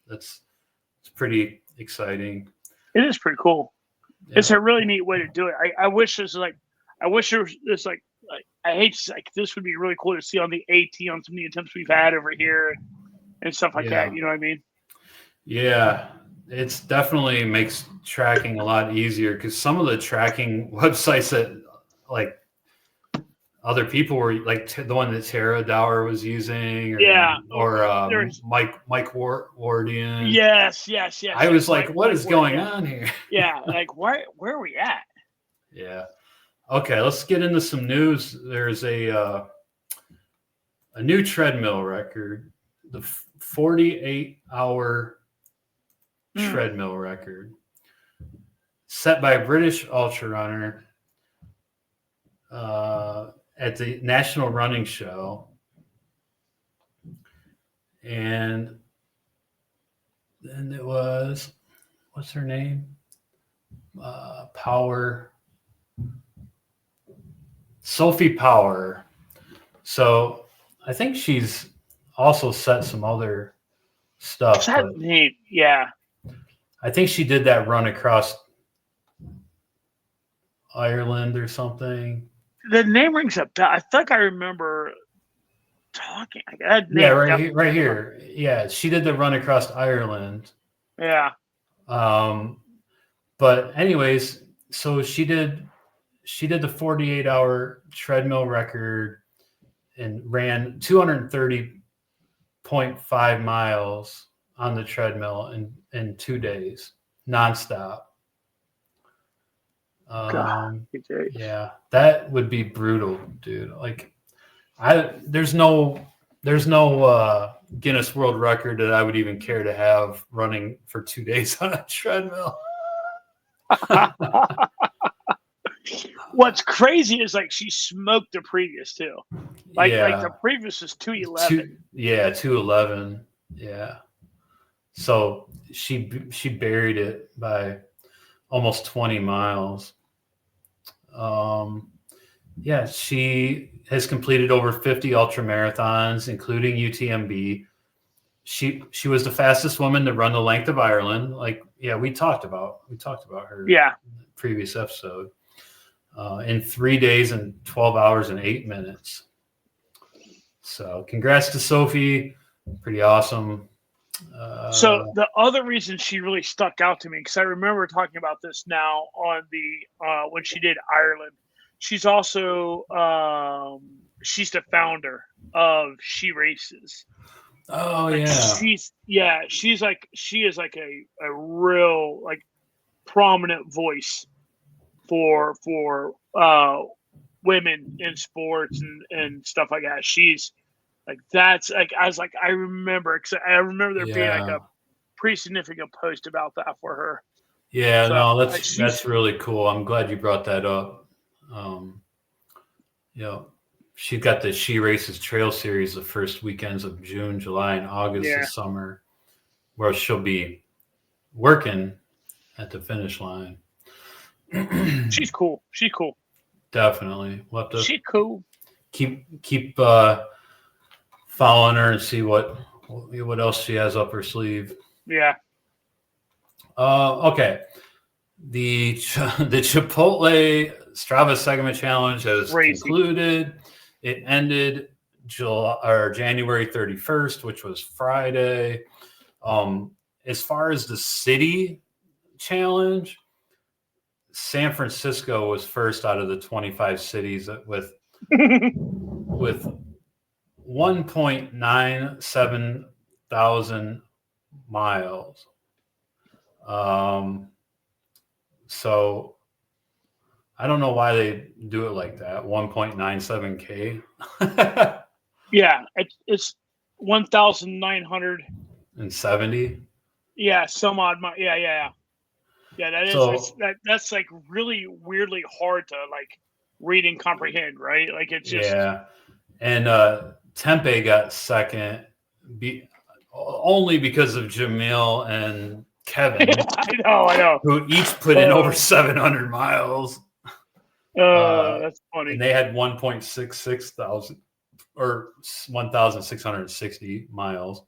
It's pretty exciting. It is pretty cool. Yeah. It's a really neat way to do it. I wish there was this like I hate to, like, this would be really cool to see on the AT on some of the attempts we've had over here and stuff like that. You know what I mean? Yeah, it's definitely makes tracking a lot easier because some of the tracking websites that like other people were like the one that Tara Dower was using, or Mike Wardian. Yes. I was like, what is going on here? Yeah, like where are we at? Yeah. Okay, let's get into some news. There's a new treadmill record, the 48-hour treadmill record, set by a British ultra runner at the National Running Show. And then it was, what's her name? Sophie Power. So I think she's also set some other stuff. Yeah. I think she did that run across Ireland or something. The name rings a bell. I think I remember talking. Yeah, right here. Yeah, she did the run across Ireland. Yeah. But anyways, so she did the 48-hour treadmill record and ran 230.5 miles on the treadmill in 2 days, nonstop. Yeah, that would be brutal, dude. Like, there's no Guinness World Record that I would even care to have running for 2 days on a treadmill. What's crazy is like she smoked the previous too. Like the previous was 2:11. 2:11. Yeah. So she buried it by almost 20 miles. She has completed over 50 ultra marathons, including UTMB. She was the fastest woman to run the length of Ireland. We talked about her in the previous episode. In 3 days and 12 hours and 8 minutes. So congrats to Sophie. Pretty awesome. So the other reason she really stuck out to me, because I remember talking about this now on the when she did Ireland. She's also she's the founder of She Races. Oh yeah. She is like a real like prominent voice for women in sports and stuff like that. She's like, that's like, I remember there being like a pretty significant post about that for her. Yeah, so, that's really cool. I'm glad you brought that up. She got the She Races Trail Series the first weekends of June, July, and August this summer, where she'll be working at the finish line. She's cool. Definitely. We'll have to she's cool. Keep following her and see what else she has up her sleeve. Yeah. Okay. The Chipotle Strava segment challenge has concluded. It ended January 31st, which was Friday. As far as the city challenge, San Francisco was first out of the 25 cities with 1.97 thousand miles. So I don't know why they do it like that. 1.97K. Yeah, it's 1,970. Yeah, some odd. Yeah. That is that's like really weirdly hard to like read and comprehend, right? Like it's just And Tempe got second, only because of Jamil and Kevin. I know. Who each put in over 700 miles. That's funny. And they had 1.66 thousand or 1,660 miles.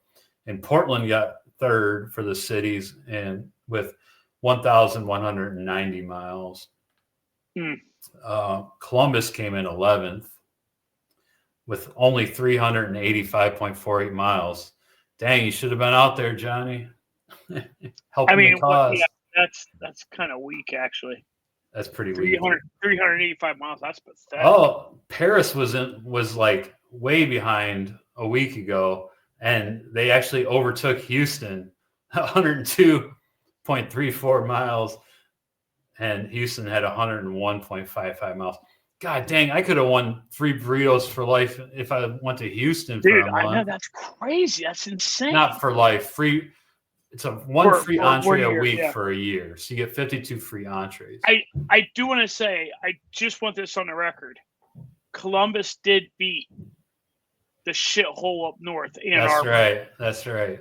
And Portland got third for the cities and with 1,190 miles. Columbus came in 11th with only 385.48 miles. Dang, you should have been out there, Johnny. Helping the cause. That's kind of weak, actually. That's pretty weak. 385 miles. That's pathetic. Oh, Paris was like way behind a week ago, and they actually overtook Houston, 102.34 miles, and Houston had 101.55 miles. God dang, I could have won free burritos for life if I went to Houston for a month. I know, that's crazy. That's insane. Not for life, free. It's one free entree a week for a year. So you get 52 free entrees. I do want to say, I just want this on the record. Columbus did beat the shithole up north, Ann Arbor. That's right.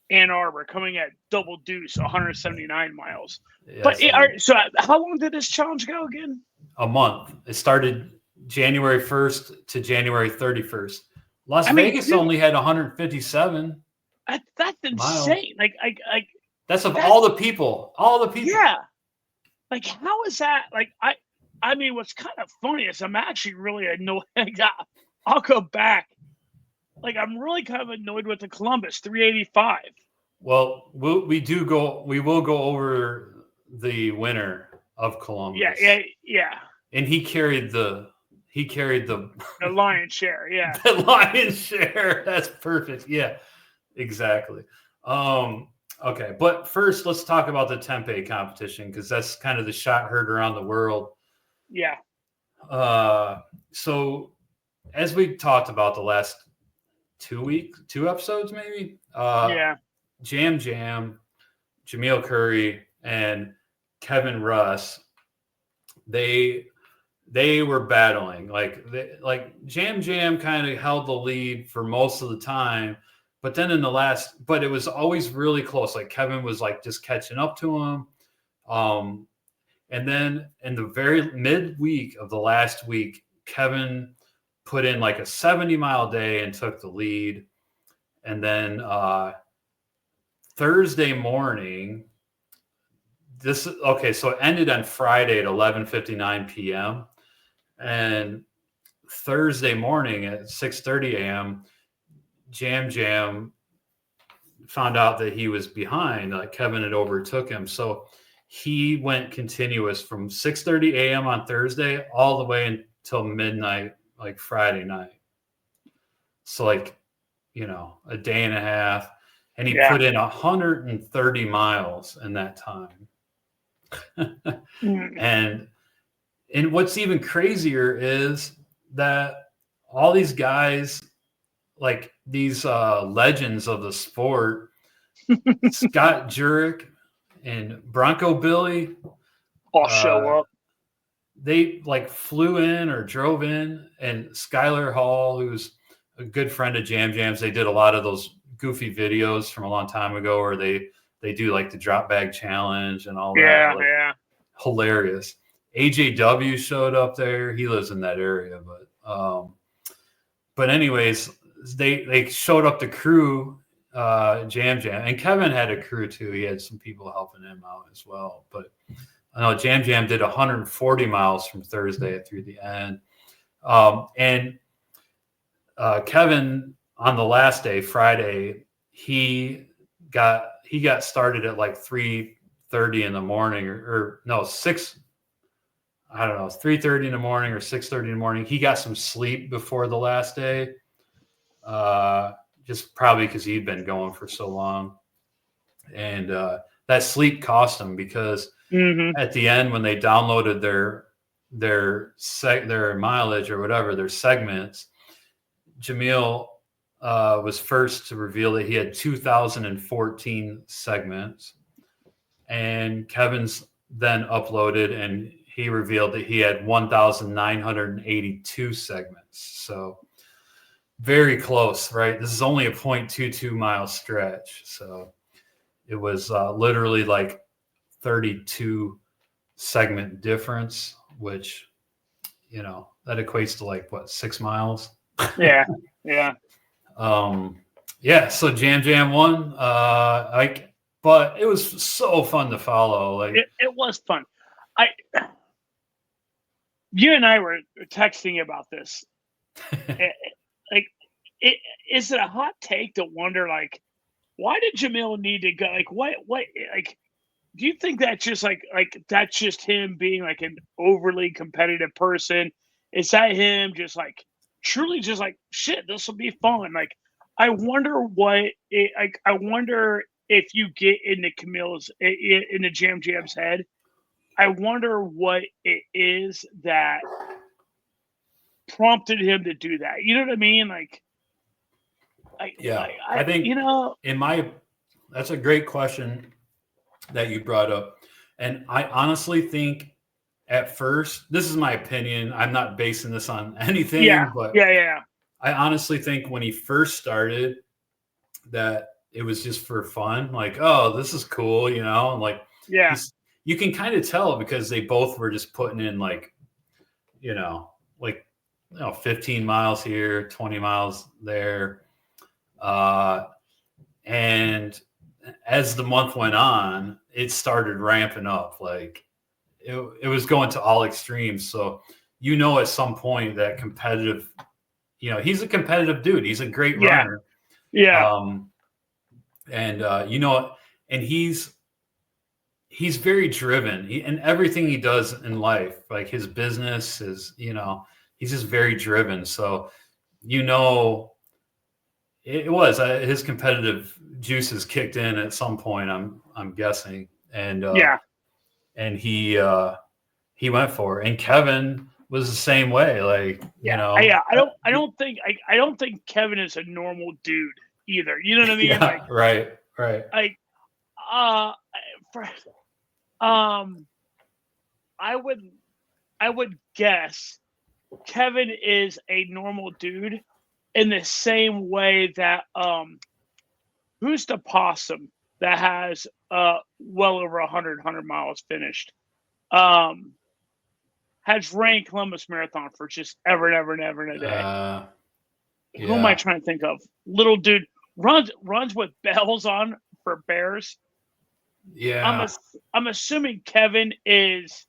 Ann Arbor coming at double deuce, 179 miles. But so how long did this challenge go again? A month. It started January 1st to January 31st. Las Vegas only had 157. That's insane. Like that's all the people. Yeah. Like, how is that? Like, I mean, what's kind of funny is I'm actually really annoyed. I'll go back. Like, I'm really kind of annoyed with the Columbus 385. Well, we will go over the winner of Columbus. Yeah. And he carried the lion's share. Yeah. The lion's share. That's perfect. Yeah. Exactly. Okay, but first let's talk about the Tempe competition because that's kind of the shot heard around the world. Yeah. So as we talked about the last 2 episodes, maybe. Jam, Jamil Curry, and Kevin Russ, they were battling. Like Jam kind of held the lead for most of the time, but then but it was always really close. Like Kevin was like just catching up to him. And then in the very midweek of the last week, Kevin put in like a 70-mile day and took the lead. And then Thursday morning, so it ended on Friday at 11:59 p.m. And Thursday morning at 6:30 a.m., Jam found out that he was behind. Like Kevin had overtook him. So he went continuous from 6:30 a.m. on Thursday all the way until midnight, like Friday night. So like, a day and a half. And he put in 130 miles in that time. And what's even crazier is that all these guys, like these legends of the sport, Scott Jurek and Bronco Billy, all show up. They like flew in or drove in, and Skylar Hall, who's a good friend of Jam's, they did a lot of those goofy videos from a long time ago where they do like the drop bag challenge and all that. Yeah. Hilarious. AJW showed up there. He lives in that area, but anyways, they showed up the crew, Jam, and Kevin had a crew too. He had some people helping him out as well. But I know Jam did 140 miles from Thursday through the end. And Kevin on the last day, Friday, he got started at like 3:30 in the morning, or no, 3:30 in the morning or 6:30 in the morning. He got some sleep before the last day, just probably because he'd been going for so long. And that sleep cost him, because at the end, when they downloaded their mileage or whatever, their segments, Jamil was first to reveal that he had 2,014 segments, and Kevin's then uploaded and he revealed that he had 1,982 segments. So very close, right? This is only a 0.22 mile stretch. So it was literally like 32 segment difference, which, that equates to like 6 miles. Yeah. So Jam won. But it was so fun to follow. Like it was fun. You and I were texting about this. Is it a hot take to wonder, like, why did Jamil need to go? Like, what, like, do you think that's just like that's just him being like an overly competitive person? Is that him just like truly just like, shit, this will be fun? Like, I wonder I wonder if you get into into Jam's head, I wonder what it is that prompted him to do that. You know what I mean? Like, I think, that's a great question that you brought up. And I honestly think at first, this is my opinion, I'm not basing this on anything, but I honestly think when he first started that it was just for fun. Like, oh, this is cool, and like, you can kind of tell because they both were just putting in 15 miles here, 20 miles there. And as the month went on, it started ramping up. Like it was going to all extremes. So, at some point that competitive, he's a competitive dude. He's a great runner. Yeah. And he's very driven in everything he does in life, like his business is, he's just very driven. So, it was his competitive juices kicked in at some point. I'm guessing, and and he went for it. And Kevin was the same way. Like, I don't think Kevin is a normal dude either. You know what I mean? Yeah, right. Like, I would guess Kevin is a normal dude in the same way that who's the possum that has well over 100 miles finished? Has ran Columbus Marathon for just ever and ever and ever and a day. Who am I trying to think of? Little dude runs with bells on for bears. Yeah. I'm assuming Kevin is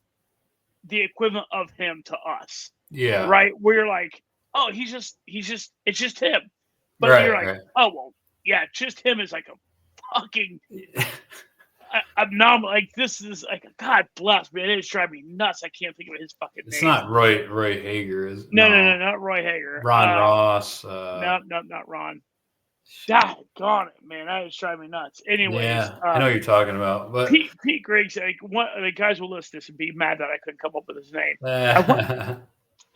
the equivalent of him to us. Yeah. Right? Where you're like, oh, it's just him. But right, you're like, right. oh well, yeah, just him is like a fucking anomaly. Like this is like, God bless me. It is driving me nuts. I can't think of his fucking name. It's not Roy Hager, is it? No, not Roy Hager. Ron Ross. No, not Ron. Doggone it, man. That is driving me nuts. Anyways, yeah, I know what you're talking about. But Pete Griggs, like one of the guys will list this and be mad that I couldn't come up with his name.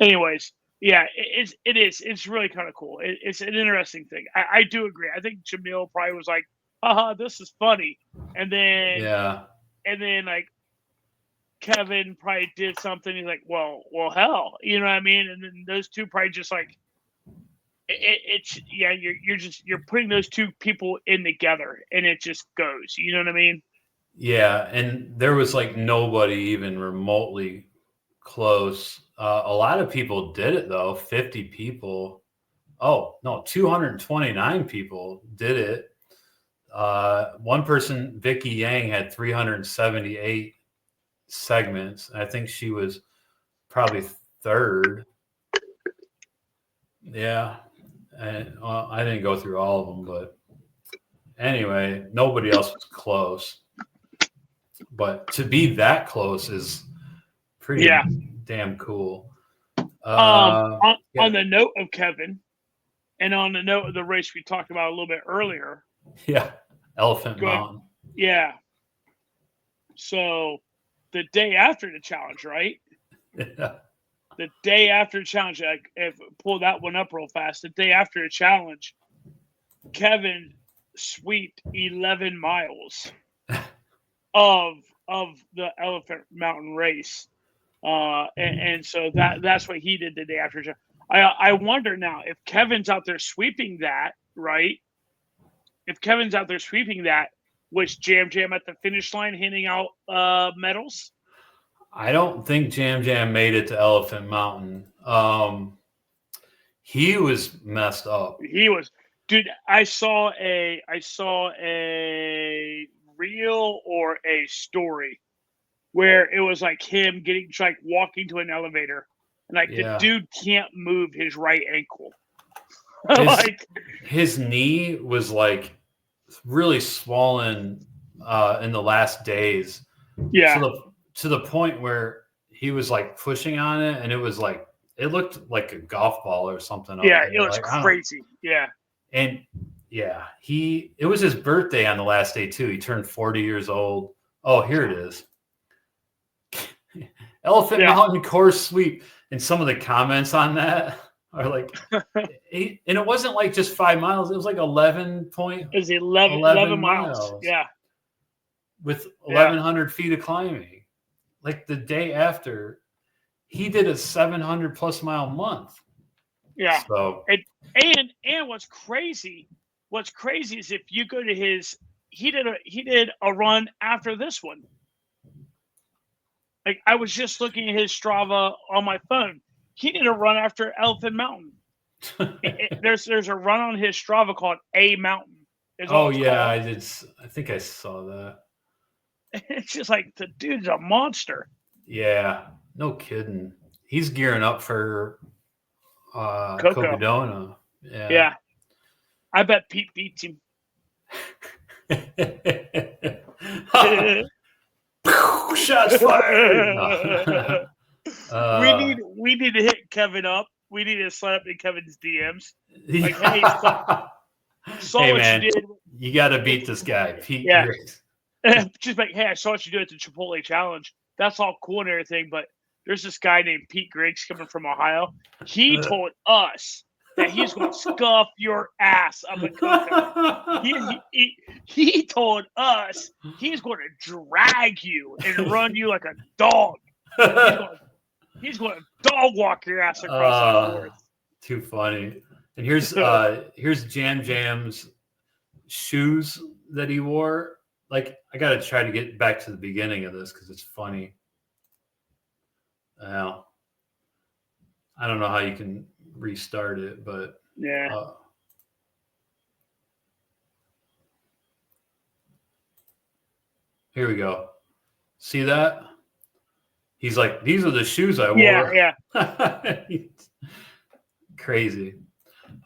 Anyways, yeah, it is. It's really kind of cool. It's an interesting thing. I do agree. I think Jamil probably was like, haha, this is funny. And then like Kevin probably did something. He's like, well, hell, you know what I mean? And then those two probably just like, you're putting those two people in together and it just goes, you know what I mean? Yeah. And there was like nobody even remotely close. A lot of people did it though. 50 people. Oh no, 229 people did it. One person, Vicky Yang, had 378 segments. I think she was probably third. Yeah. And I didn't go through all of them, but anyway, nobody else was close. But to be that close is pretty damn cool. On the note of Kevin, and on the note of the race we talked about a little bit earlier. Yeah, Elephant Mountain. Yeah. So the day after the challenge, right? Yeah. The day after the challenge, pull that one up real fast. The day after the challenge, Kevin sweeped 11 miles of the Elephant Mountain race, and so that's what he did the day after. I wonder now if Kevin's out there sweeping that, right? If Kevin's out there sweeping that, was Jam at the finish line handing out medals? I don't think Jam made it to Elephant Mountain. He was messed up. He was, dude. I saw a reel or a story where it was like him walking to an elevator, and the dude can't move his right ankle. His knee was like really swollen in the last days. Yeah. To the point where he was like pushing on it, and it was like it looked like a golf ball or something. Yeah, it was crazy. Yeah. And yeah, it was his birthday on the last day too. He turned 40 years old. Oh, here it is. Elephant Mountain course sweep. And some of the comments on that are like, and it wasn't like just 5 miles. It was like 11 miles. Yeah. With 1,100 feet of climbing. Like the day after, he did a 700 plus mile month. Yeah. So and what's crazy is if you go to he did a run after this one. Like I was just looking at his Strava on my phone. He did a run after Elephant Mountain. There's a run on his Strava called A Mountain. Oh yeah, I did. I think I saw that. It's just like the dude's a monster. Yeah, no kidding. He's gearing up for Cocodona. Yeah. I bet Pete beats him. Shots fired. We need to hit Kevin up. We need to slide up in Kevin's DMs. Like, hey, saw hey what man, you did. You got to beat this guy, Pete. Yeah. Just like, hey, I saw what you did at the Chipotle challenge. That's all cool and everything, but there's this guy named Pete Griggs coming from Ohio. He told us that he's going to scuff your ass up in Coconut. He told us he's going to drag you and run you like a dog. He's going to dog walk your ass across that forest. Too funny. And here's Jam Jam's shoes that he wore. Like, I got to try to get back to the beginning of this because it's funny. Well, I don't know how you can restart it, but yeah. Here we go. See that? He's like, these are the shoes I wore. Yeah. Crazy.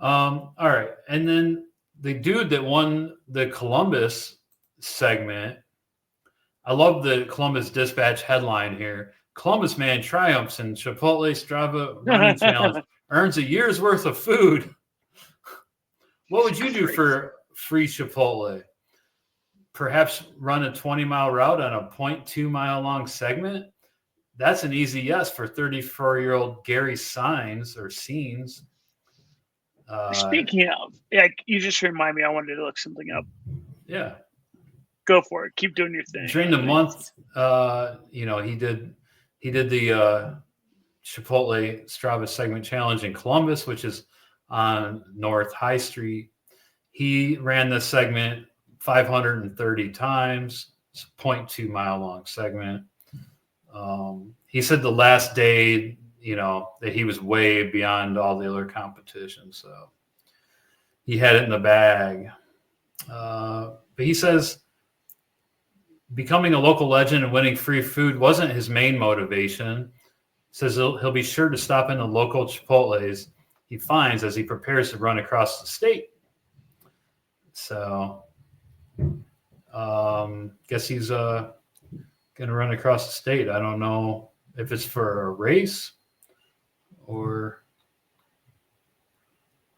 All right. And then the dude that won the Columbus segment, I love the Columbus Dispatch headline here. Columbus man triumphs in Chipotle Strava running challenge, earns a year's worth of food. What would you do for free Chipotle? Perhaps run a 20-mile route on a 0.2-mile long segment? That's an easy yes for 34-year-old Gary Sines. Speaking of, like, you just remind me, I wanted to look something up. Yeah. Go for it. Keep doing your thing. During the month, he did the Chipotle Strava segment challenge in Columbus, which is on North High Street. He ran this segment 530 times. It's a 0.2-mile long segment. He said the last day, that he was way beyond all the other competition. So he had it in the bag. But he says becoming a local legend and winning free food wasn't his main motivation. He says he'll be sure to stop in the local Chipotles he finds as he prepares to run across the state. So guess he's going to run across the state. I don't know if it's for a race or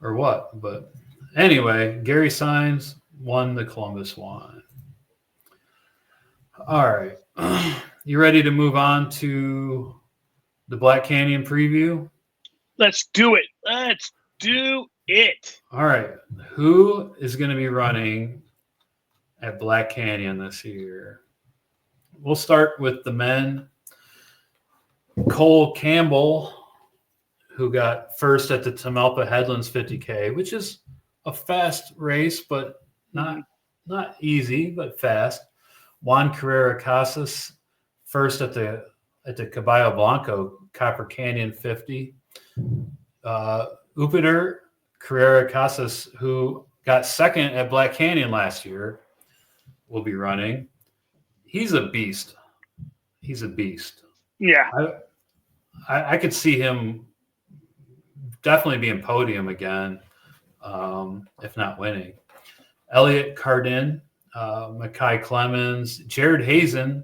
what. But anyway, Gary Sines won the Columbus one. All right. You ready to move on to the Black Canyon preview? Let's do it. Let's do it. All right. Who is going to be running at Black Canyon this year? We'll start with the men. Cole Campbell, who got first at the Tamalpa Headlands 50K, which is a fast race, but not easy, but fast. Juan Carrera Casas, first at the Caballo Blanco Copper Canyon 50. Upiter Carrera Casas, who got second at Black Canyon last year, will be running. He's a beast. Yeah. I could see him definitely being podium again, if not winning. Elliot Cardin, Mackay Clemens, Jared Hazen.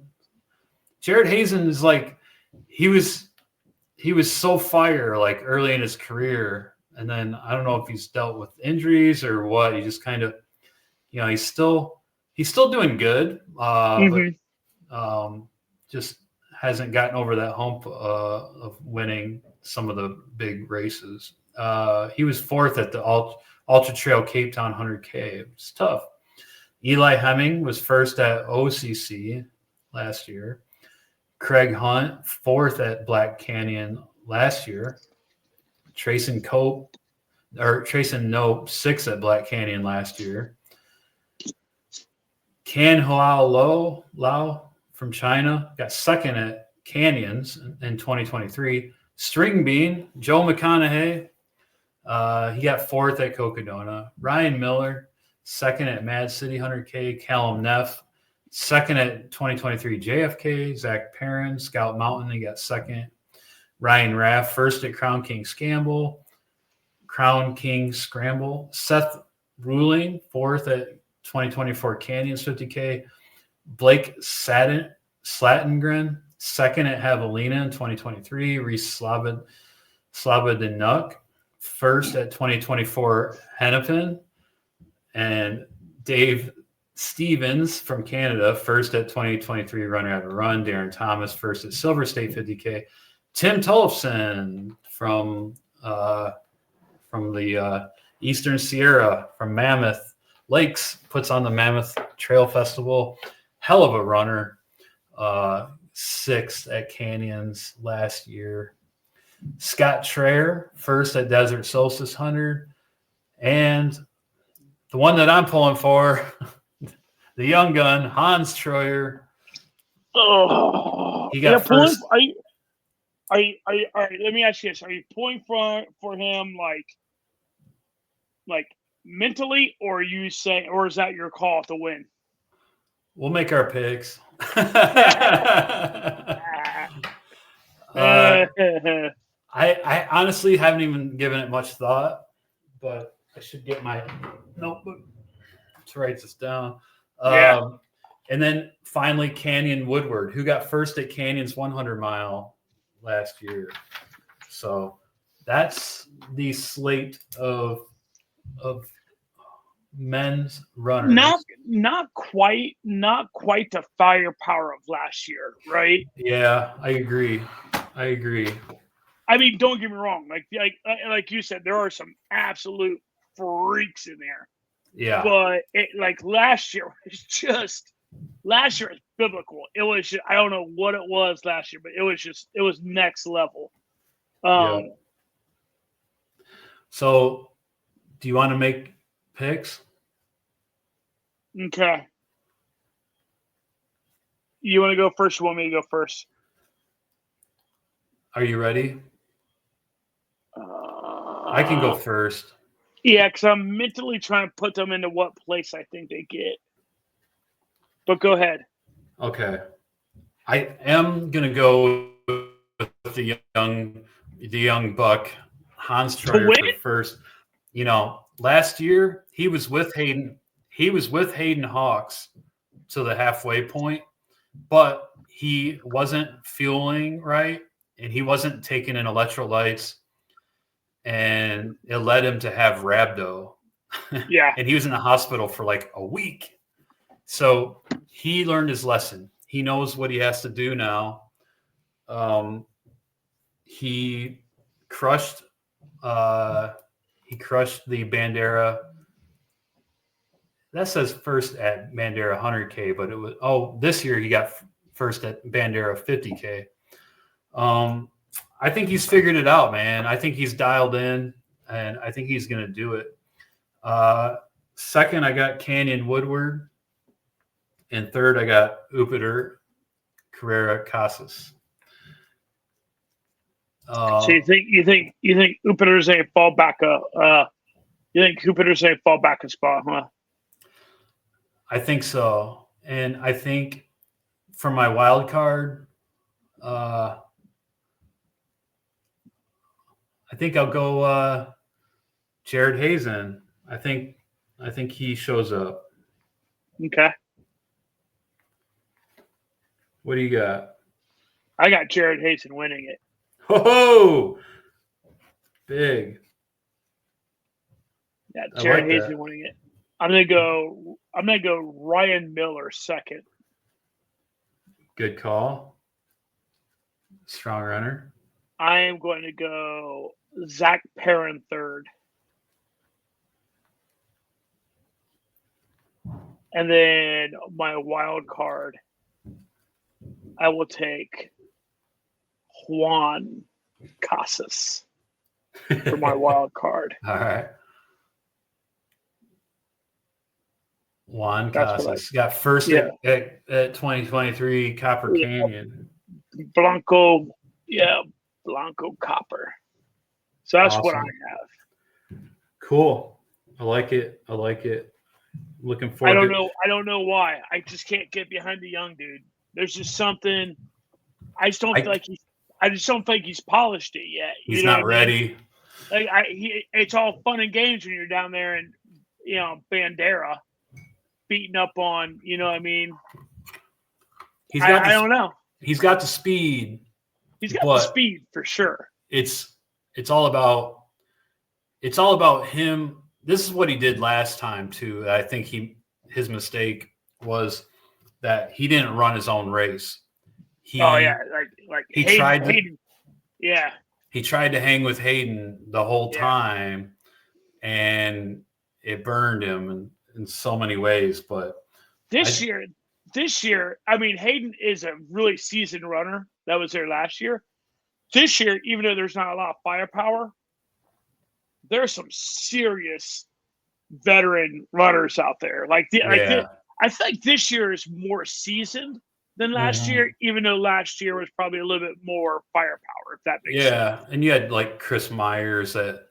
Jared Hazen is like, he was so fire like early in his career, and then I don't know if he's dealt with injuries or what. He just kind of, he's still doing good, but just hasn't gotten over that hump of winning some of the big races. He was fourth at the Ultra Trail Cape Town 100K. It's tough. Eli Hemming was first at OCC last year. Craig Hunt, fourth at Black Canyon last year. Trayson Nope, sixth at Black Canyon last year. Can Hao Lao from China got second at Canyons in 2023. String Bean, Joe McConaughey, he got fourth at Cocodona. Ryan Miller, second at Mad City 100K. Callum Neff, second at 2023 JFK. Zach Perrin, Scout Mountain, he got second. Ryan Raff, first at Crown King Scramble. Seth Ruling, fourth at 2024 Canyons 50K. Blake Slatengren, second at Javelina in 2023. Reese Slobodinuk, first at 2024 Hennepin. And Dave Stevens from Canada, first at 2023 Runner Out of Run. Darren Thomas, first at Silver State 50K. Tim Tollefson from from the Eastern Sierra, from Mammoth Lakes, puts on the Mammoth Trail Festival. Hell of a runner. 6th at Canyons last year. Scott Traer, 1st at Desert Solstice 100. And the one that I'm pulling for, the young gun, Hans Troyer. Oh, he got first. Are you, all right, let me ask you this. Are you pulling for him like mentally, or are you saying, or is that your call to win? We'll make our picks. I honestly haven't even given it much thought, but I should get my notebook to write this down. And then finally, Canyon Woodward, who got first at Canyons 100 mile last year. So that's the slate of men's runners. Not quite the firepower of last year, right? Yeah, I agree. I mean, don't get me wrong. Like you said, there are some absolute freaks in there. Yeah. But last year was biblical. It was just, I don't know what it was last year, but it was next level. So, do you want to make picks? Okay. You want to go first? You want me to go first? Are you ready? I can go first. Yeah, because I'm mentally trying to put them into what place I think they get. But go ahead. Okay. I am going to go with the young buck, Hans Troyer, for first. You know, last year he was with Hayden Hawks to the halfway point, but he wasn't fueling right, and he wasn't taking in electrolytes, and it led him to have rhabdo. Yeah. And he was in the hospital for like a week. So he learned his lesson. He knows what he has to do now. He crushed the Bandera. That says first at Bandera 100K, but it was this year he got first at Bandera 50K. I think he's figured it out, man. I think he's dialed in, and I think he's going to do it. Second, I got Canyon Woodward, and third, I got Uwharrie Carrera Casas. So you think Uwharrie's a fall back you think Uwharrie's a fall back a spot, huh? I think so. And I think for my wild card, I think I'll go Jared Hazen. I think he shows up. Okay. What do you got? I got Jared Hazen winning it. Ho! Big. Yeah, Jared Hazen winning it. I'm gonna go Ryan Miller second. Good call. Strong runner. I am going to go Zach Perrin third. And then my wild card, I will take Juan Casas for my wild card. All right. Juan Casas got first at 2023 Copper Canyon. Blanco Copper. So that's awesome. What I have. Cool. I like it. Looking forward. I don't know why. I just can't get behind the young dude. There's just something. I just don't think he's polished it yet. He's not ready. It's all fun and games when you're down there in, Bandera, beating up on. You know what I mean? I don't know. He's got the speed. He's got the speed for sure. It's all about him. This is what he did last time too. I think his mistake was that he didn't run his own race. He tried to hang with Hayden the whole time, and it burned him in so many ways. But this year, I mean, Hayden is a really seasoned runner that was there last year. This year, even though there's not a lot of firepower, there's some serious veteran runners out there. I feel like this year is more seasoned than last year, even though last year was probably a little bit more firepower, if that makes sense. Yeah, and you had like Chris Myers that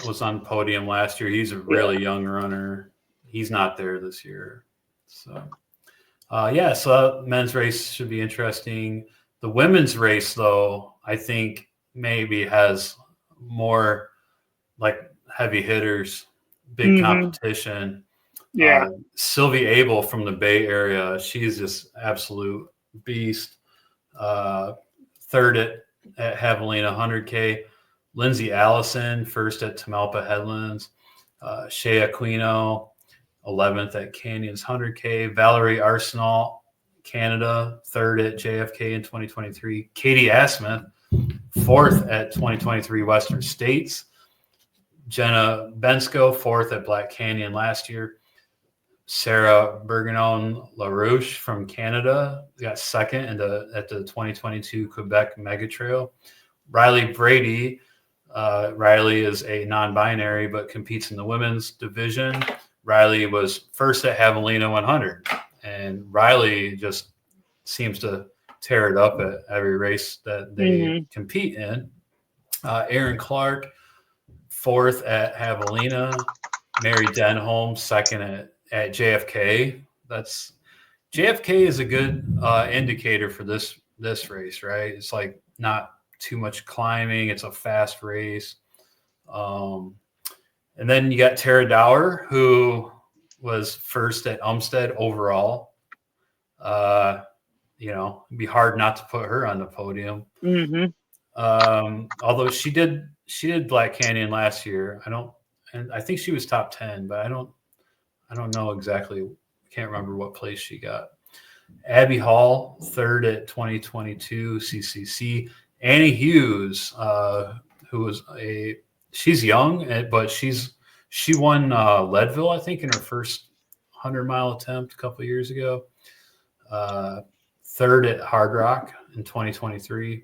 was on podium last year. He's a really young runner. He's not there this year. So, so men's race should be interesting. The women's race, though, I think maybe has more like heavy hitters, big competition. Yeah. Sylvie Abel from the Bay Area, she's just absolute beast. Third at Javelina 100K. Lindsay Allison, first at Tamalpa Headlands. Shea Aquino, 11th at Canyons 100K. Valerie Arsenal, Canada, third at JFK in 2023. Katie Asmith, fourth at 2023 Western States. Jenna Bensko, fourth at Black Canyon last year. Sarah Bergeron LaRouche from Canada got second at the 2022 Quebec Mega Trail. Riley Brady. Riley is a non-binary but competes in the women's division. Riley was first at Javelina 100, and Riley just seems to tear it up at every race that they compete in. Aaron Clark, fourth at Javelina. Mary Denholm, second at JFK. JFK is a good indicator for this race, right? It's like not too much climbing. It's a fast race. And then you got Tara Dower, who was first at Umstead overall. It'd be hard not to put her on the podium. Although she did Black Canyon last year. I think she was top 10, but I don't know exactly. Can't remember what place she got. Abby Hall, third at 2022 CCC. Annie Hughes, who was she's young, but she won Leadville, I think, in her first 100-mile attempt a couple of years ago. Third at Hard Rock in 2023.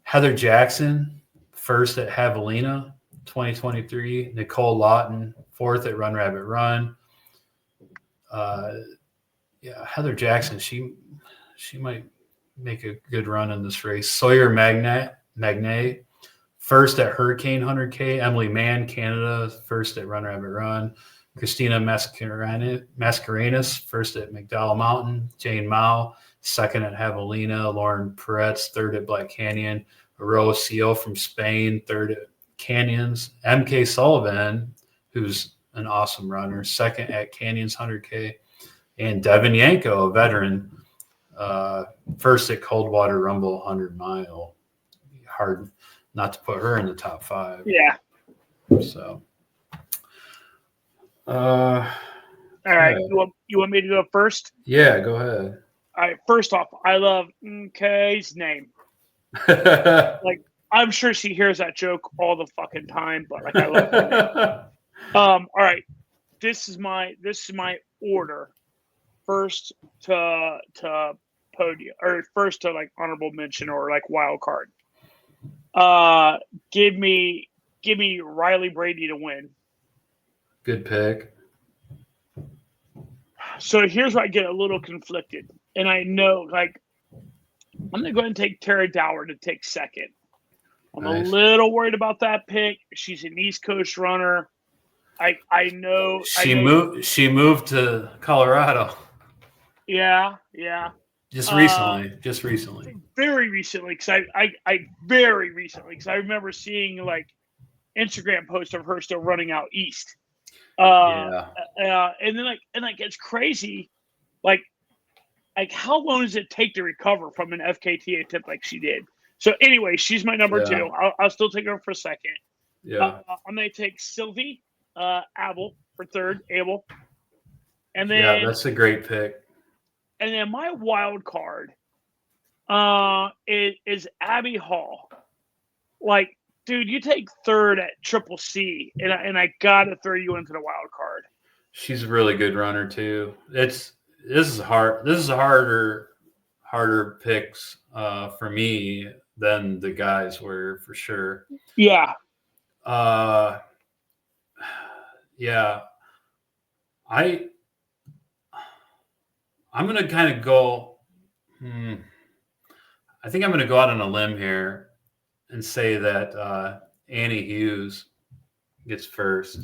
Heather Jackson, first at Javelina 2023. Nicole Lawton, fourth at Run Rabbit Run. Heather Jackson, she might make a good run in this race. Sawyer Magnay, first at Hurricane 100K. Emily Mann, Canada, first at Run Rabbit Run. Christina Mascarenas, first at McDowell Mountain. Jane Mao, second at Javelina. Lauren Peretz, third at Black Canyon. Aroa Seal from Spain, third at Canyons. MK Sullivan, who's an awesome runner, second at Canyons 100K. And Devin Yanko, a veteran, first at Coldwater Rumble 100-mile. Hard not to put her in the top 5. Yeah. So. All right. You want me to go first? Yeah, go ahead. All right. First off, I love MK's name. Like, I'm sure she hears that joke all the fucking time, but like, I love her name. All right. This is my order. First to podium, or first to like honorable mention or like wild card. Give me Riley Brady to win. Good pick. So here's where I get a little conflicted, and I know like I'm gonna go ahead and take Tara Dower to take second. I'm a little worried about that pick. She's an East Coast runner. I know she moved to Colorado. Yeah. Just recently. Very recently, because I remember seeing like Instagram posts of her still running out east. And then it's crazy, like how long does it take to recover from an FKT attempt like she did? So anyway, she's my number 2. I'll still take her for second. Yeah, I'm gonna take Sylvie Abel for third. Abel, and then that's a great pick. And then my wild card is Abby Hall. Like, dude, you take third at Triple C, and I gotta throw you into the wild card. She's a really good runner too. This is hard. This is harder picks for me than the guys were for sure. Yeah. Yeah. I'm gonna kind of go. I think I'm gonna go out on a limb here and say that Annie Hughes gets first.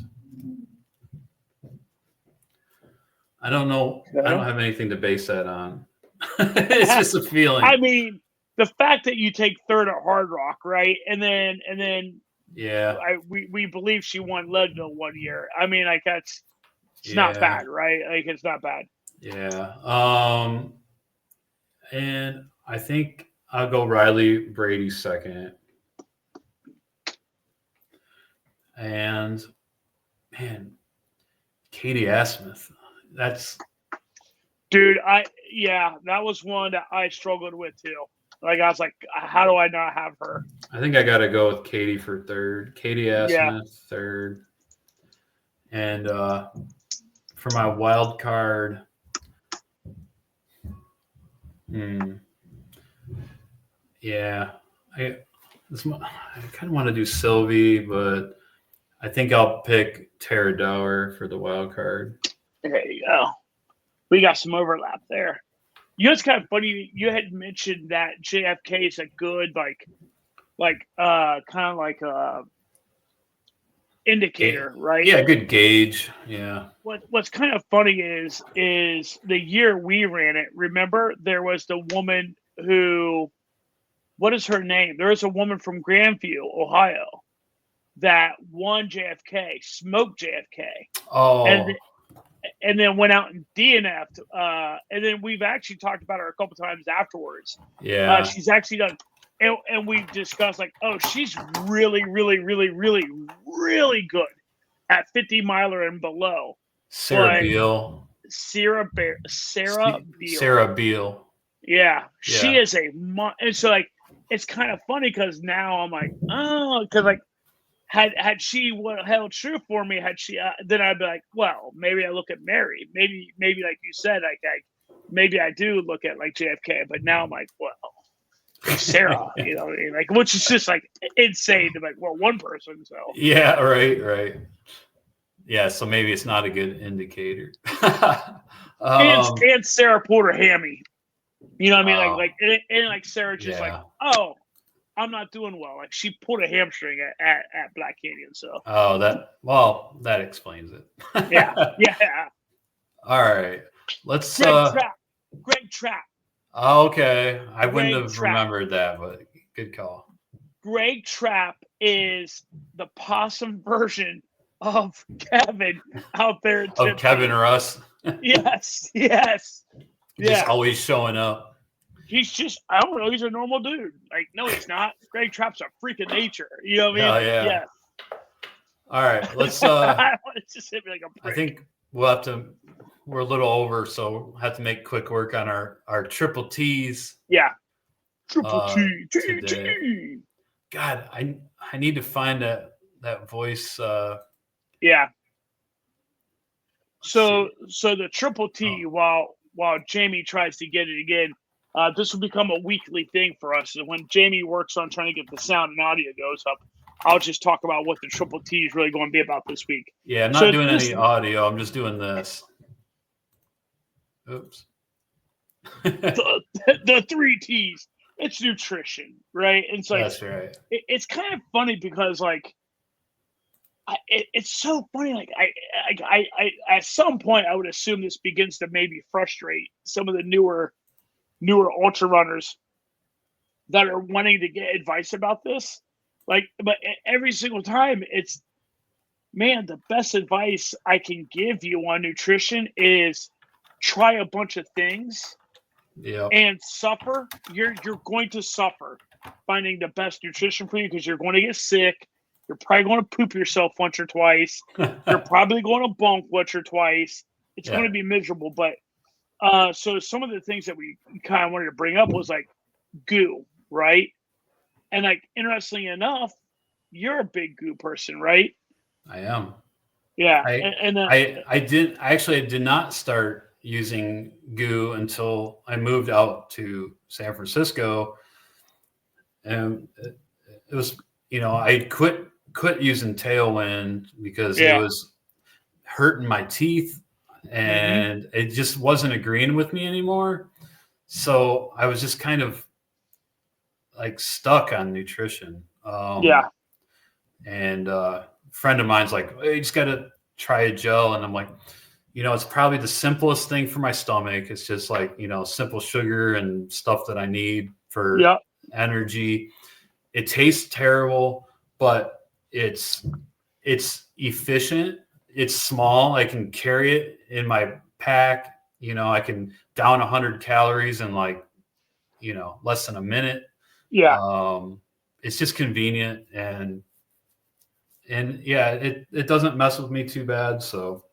I don't know. I don't have anything to base that on. It's just a feeling. I mean, the fact that you take third at Hard Rock, right? And then yeah, we believe she won Leadville one year. I mean, like it's not bad, right? Like it's not bad. Yeah. And I think I'll go Riley Brady second. And man, Katie Asmith. That's dude. That was one that I struggled with too. Like I was like, how do I not have her? I think I got to go with Katie for third. Katie Asmith third. And for my wild card, yeah, I kind of want to do Sylvie, but I think I'll pick Tara Dower for the wild card. There you go. We got some overlap there. You know, it's kind of funny. You had mentioned that JFK is a good, kind of like a indicator, right? Yeah, good gauge. Yeah. What's kind of funny is the year we ran it. Remember, there was the woman who, what is her name? There is a woman from Grandview, Ohio, that won JFK, smoked JFK. Oh. And then went out and DNF'd. And then we've actually talked about her a couple times afterwards. Yeah. She's actually done. And we discussed like, oh, she's really, really, really, really, really good at 50 miler and below. Sarah Beal. Sarah Beal. Sarah Beal. Yeah. She is and so like, it's kind of funny because now I'm like, oh, because like, had she held true for me, then I'd be like, well, maybe I look at Mary, maybe like you said, like maybe I do look at like JFK, but now I'm like, well, Sarah, you know what I mean? Like, which is just like insane to like, well, one person. So yeah, right. Yeah, so maybe it's not a good indicator. And Sarah Porter Hammy, you know what I mean? Like Sarah just like, oh, I'm not doing well. Like she pulled a hamstring at Black Canyon. So that explains it. yeah. All right, let's Greg Trapp. Okay, I wouldn't have remembered that, but good call. Greg Trapp is the possum version of Kevin out there. Of Kevin Russ. Yes. Just always showing up. He's just, I don't know, he's a normal dude. Like, no, he's not. Greg Trapp's a freak of nature. You know what I mean? Yeah. All right, let's it's just hit me like a prick. I think we're a little over, so we'll have to make quick work on our triple T's. Yeah. Triple T. God, I need to find that voice. Yeah. So the triple T, while Jamie tries to get it again, this will become a weekly thing for us. And when Jamie works on trying to get the sound and audio goes up, I'll just talk about what the triple T is really going to be about this week. Yeah, I'm not doing any audio. I'm just doing this. Oops. the 3 T's. It's nutrition, right? And so that's right. It's kind of funny because like it's so funny. Like I at some point I would assume this begins to maybe frustrate some of the newer ultra runners that are wanting to get advice about this. Like, but every single time it's, man, the best advice I can give you on nutrition is try a bunch of things and suffer. You're going to suffer finding the best nutrition for you because you're going to get sick. You're probably going to poop yourself once or twice. You're probably going to bunk once or twice. It's going to be miserable. But so some of the things that we kind of wanted to bring up was like goo, right? And like, interestingly enough, you're a big goo person, right? I am. Yeah. I did not start using goo until I moved out to San Francisco, and it was, I quit using Tailwind because it was hurting my teeth, and it just wasn't agreeing with me anymore. So I was just kind of like stuck on nutrition. And a friend of mine's like, hey, you just got to try a gel. And I'm like, it's probably the simplest thing for my stomach. It's just like, simple sugar and stuff that I need for energy. It tastes terrible, but it's efficient. It's small. I can carry it in my pack. I can down 100 calories in like, less than a minute. Yeah. It's just convenient, and yeah, it doesn't mess with me too bad. So,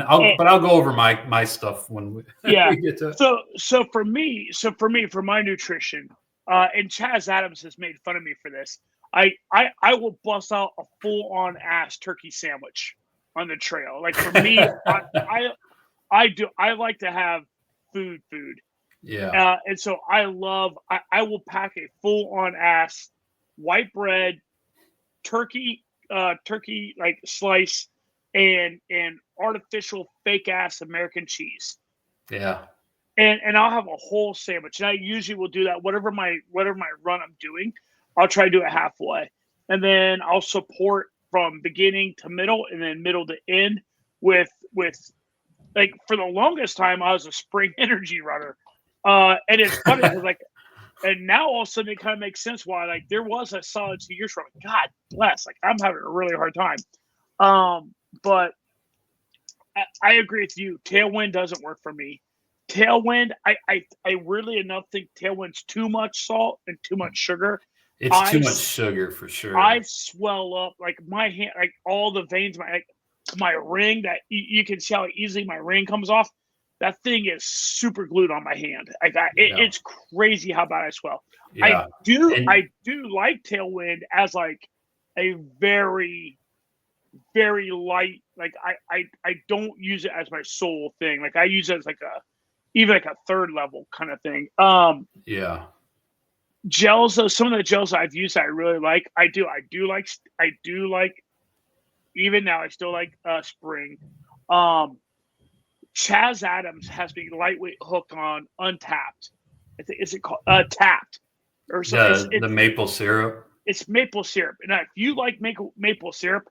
I'll go over my stuff when we get to it. So for me, for my nutrition, and Chaz Adams has made fun of me for this. I will bust out a full on ass turkey sandwich on the trail. Like for me, I like to have food. Yeah. And so I will pack a full on ass white bread, turkey like slice, and artificial fake ass American cheese. Yeah. And I'll have a whole sandwich. And I usually will do that. Whatever my run I'm doing, I'll try to do it halfway. And then I'll support from beginning to middle and then middle to end with like for the longest time I was a Spring Energy runner. And it's funny because like, and now all of a sudden it kind of makes sense why like there was a solid 2 years from God bless, like I'm having a really hard time. But I agree with you. Tailwind doesn't work for me. Tailwind, I really enough think Tailwind's too much salt and too much sugar. It's too much sugar for sure. I swell up like my hand, like all the veins, my ring that you can see how easily my ring comes off. That thing is super glued on my hand. It's crazy how bad I swell. Yeah. I do like Tailwind as like a very, very light. Like I don't use it as my sole thing. Like I use it as like even like a third level kind of thing. Yeah. Gels though, some of the gels I've used I really like. I do like even now I still like Spring. Chaz Adams has me lightweight hooked on Untapped. Is it called Tapped or something? Yeah, the maple syrup. It's maple syrup, and if you like maple syrup,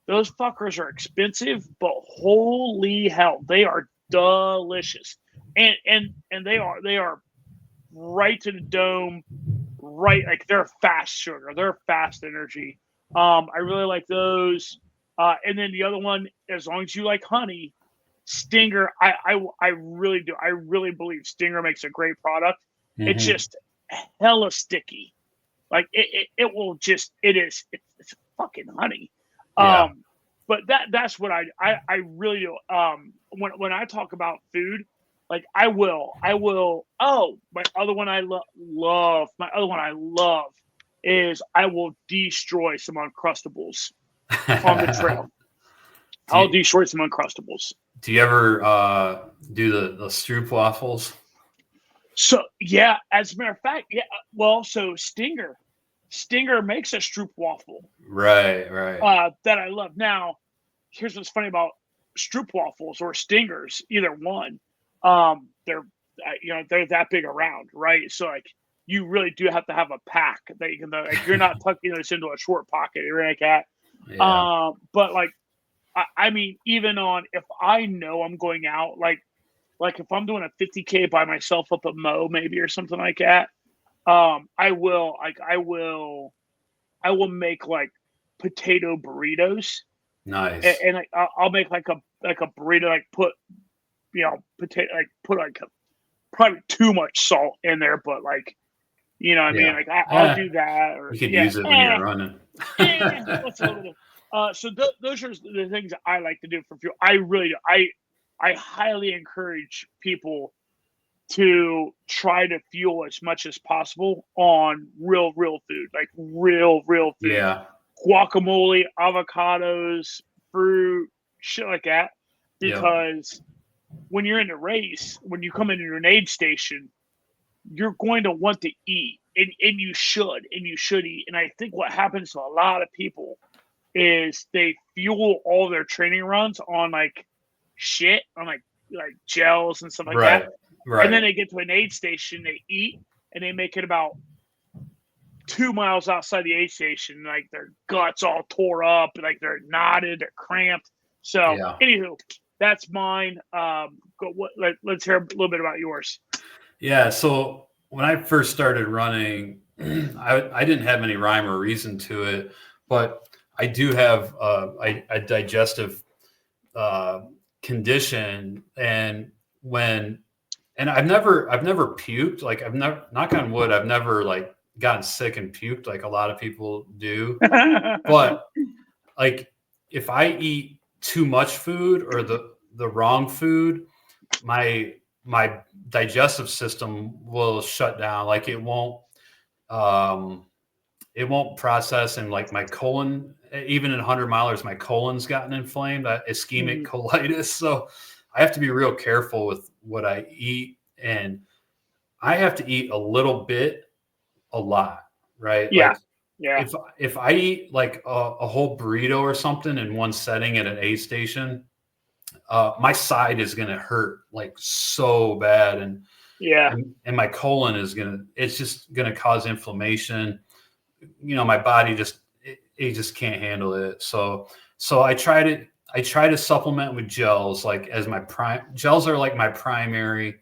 those fuckers are expensive, but holy hell, they are delicious, and they are right to the dome, right, like they're fast sugar, they're fast energy. I really like those, and then the other one, as long as you like honey. Stinger, I really do. I really believe Stinger makes a great product. Mm-hmm. It's just hella sticky. Like it will just it's fucking honey. Yeah. But that's what I really do. When I talk about food, like I will. Oh, my other one I love. My other one I love is I will destroy some Uncrustables on the trail. I'll destroy some Uncrustables. Do you ever do the Stroop waffles? So yeah, as a matter of fact, yeah. Well, so Stinger makes a Stroop waffle. Right. That I love. Now, here's what's funny about Stroop waffles or Stingers, either one. They're that big around, right? So like you really do have to have a pack that you can. Like, you're not tucking this into a short pocket or like that. Yeah. But like. I mean, even on if I know I'm going out, like if I'm doing a 50K by myself up at Mo maybe or something like that, I will make like potato burritos. Nice. And like I'll make like a burrito, like put potato, like put like probably too much salt in there, but like what I mean, like I'll do that. Or you could use it when you're running. So those are the things that I like to do for fuel. I really do. I highly encourage people to try to fuel as much as possible on real food, like real food. Yeah. guacamole, avocados, fruit, shit like that. Because when you're in a race, when you come into your aid station, you're going to want to eat, and you should eat. And I think what happens to a lot of people is they fuel all their training runs on like shit, on like gels and stuff like that. Right. And then they get to an aid station, they eat, and they make it about 2 miles outside the aid station, like their guts all tore up, like they're knotted, they're cramped. So, anywho, that's mine. Let's hear a little bit about yours. Yeah. So when I first started running, I didn't have any rhyme or reason to it, but I do have a digestive condition, and I've never puked. Like I've never, knock on wood, I've never like gotten sick and puked like a lot of people do. But like if I eat too much food or the wrong food, my digestive system will shut down. Like it won't process, and like my colon, even in 100 milers, my colon's gotten inflamed, ischemic colitis. So I have to be real careful with what I eat, and I have to eat a little bit, a lot, right? Yeah. Like, if I eat like a whole burrito or something in one setting at an aid station, my side is going to hurt like so bad. And my colon is it's just going to cause inflammation. You know, my body just can't handle it. So I try to supplement with gels, like as my gels are like my primary.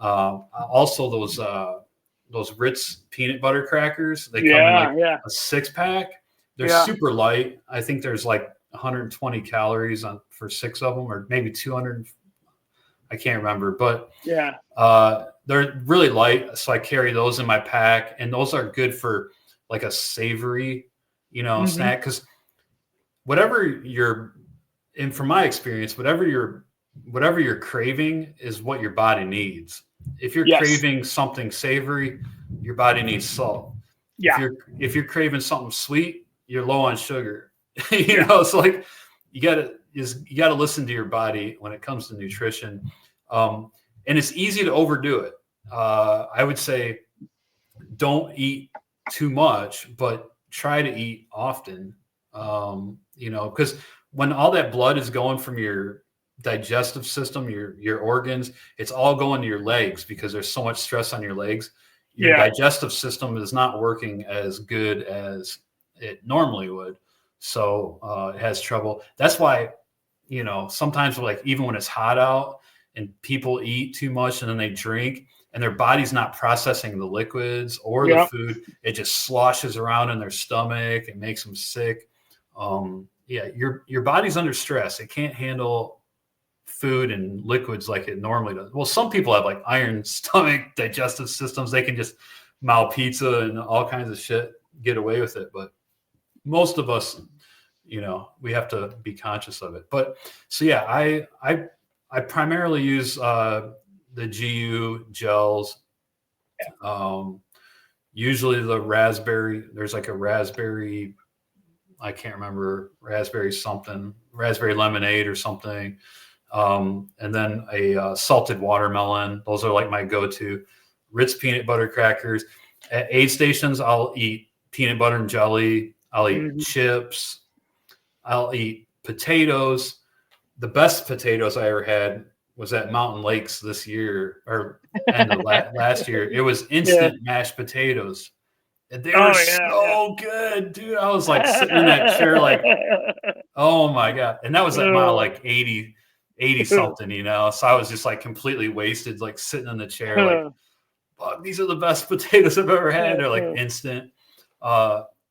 Also those Ritz peanut butter crackers, they come in like a 6-pack. They're super light. I think there's like 120 calories for 6 of them, or maybe 200. I can't remember, but they're really light. So I carry those in my pack, and those are good for like a savory, snack. Cause and from my experience, whatever you're craving is what your body needs. If you're craving something savory, your body needs salt. Yeah. If you're craving something sweet, you're low on sugar. It's like you gotta listen to your body when it comes to nutrition. And it's easy to overdo it. I would say don't eat too much, but try to eat often. Because when all that blood is going from your digestive system, your organs, it's all going to your legs because there's so much stress on your legs. Your digestive system is not working as good as it normally would. So it has trouble. That's why, sometimes like even when it's hot out and people eat too much and then they drink and their body's not processing the liquids or the food, it just sloshes around in their stomach. It makes them sick. Your body's under stress. It can't handle food and liquids like it normally does. Well, some people have like iron stomach digestive systems. They can just mouth pizza and all kinds of shit, get away with it. But most of us, we have to be conscious of it. But so I primarily use the GU gels. Usually the raspberry, there's like a raspberry, I can't remember, raspberry lemonade or something. And then a salted watermelon. Those are like my go-to. Ritz peanut butter crackers. At aid stations, I'll eat peanut butter and jelly. I'll eat chips. I'll eat potatoes. The best potatoes I ever had was at Mountain Lakes this year, or end of last year. It was instant mashed potatoes. And they were so good, dude. I was like sitting in that chair like, oh my God. And that was at mile like 80 something, So I was just like completely wasted, like sitting in the chair, like, fuck, these are the best potatoes I've ever had. They're like instant.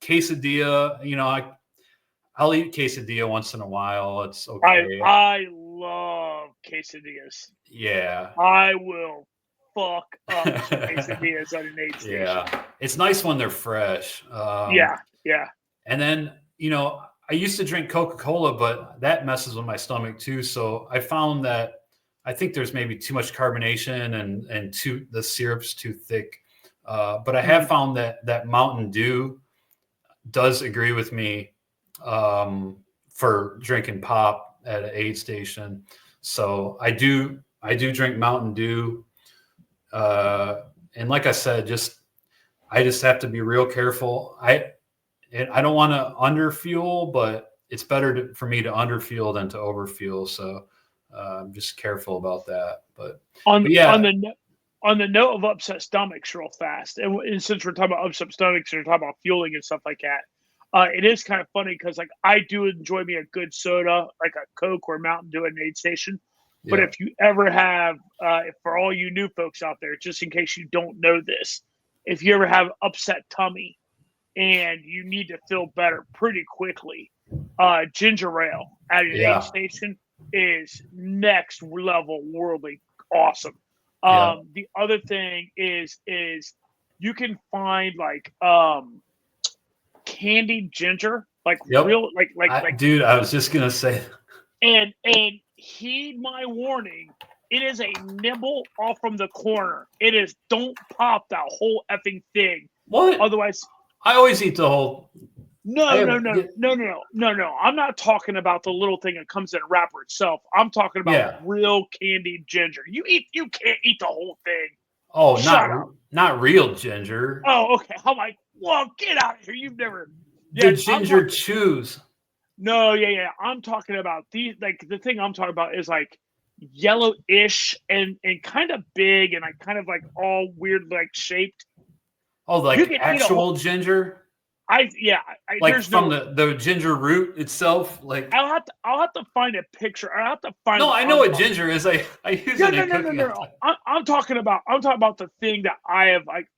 Quesadilla, I'll eat quesadilla once in a while. It's okay. I love quesadillas. Yeah. I will fuck up some quesadillas at an aid station. Yeah. It's nice when they're fresh. Yeah. And then, I used to drink Coca-Cola, but that messes with my stomach too. So I found that I think there's maybe too much carbonation and the syrup's too thick. But I have found that Mountain Dew does agree with me for drinking pop at an aid station. So I do drink Mountain Dew. And like I said, I just have to be real careful. I don't want to underfuel, but it's better for me to underfuel than to overfuel. So I'm just careful about that. But yeah. On the note of upset stomachs, real fast, and since we're talking about upset stomachs and we're talking about fueling and stuff like that, it is kind of funny because like I do enjoy me a good soda, like a Coke or Mountain Dew at an aid station. Yeah. But if you ever have, for all you new folks out there, just in case you don't know this, if you ever have upset tummy and you need to feel better pretty quickly, ginger ale at an aid station is next level, worldly awesome. The other thing is you can find like candied ginger, like real, like. Dude, I was just gonna say. And heed my warning. It is a nibble off from the corner. It is don't pop that whole effing thing. What? Otherwise, I always eat the whole. No. I'm not talking about the little thing that comes in a wrapper itself. I'm talking about real candied ginger. You can't eat the whole thing. Oh, not real ginger. Oh, okay. I'm like, well, get out of here. You've never the ginger chews. No, yeah. I'm talking about these. Like the thing I'm talking about is like yellowish and kind of big and like kind of like all weird like shaped. Oh, like actual ginger. Like from the ginger root itself. Like I'll have to find a picture. I have to find. No, I know what ginger is. I use it in cooking. No. I'm talking about the thing that I have. Like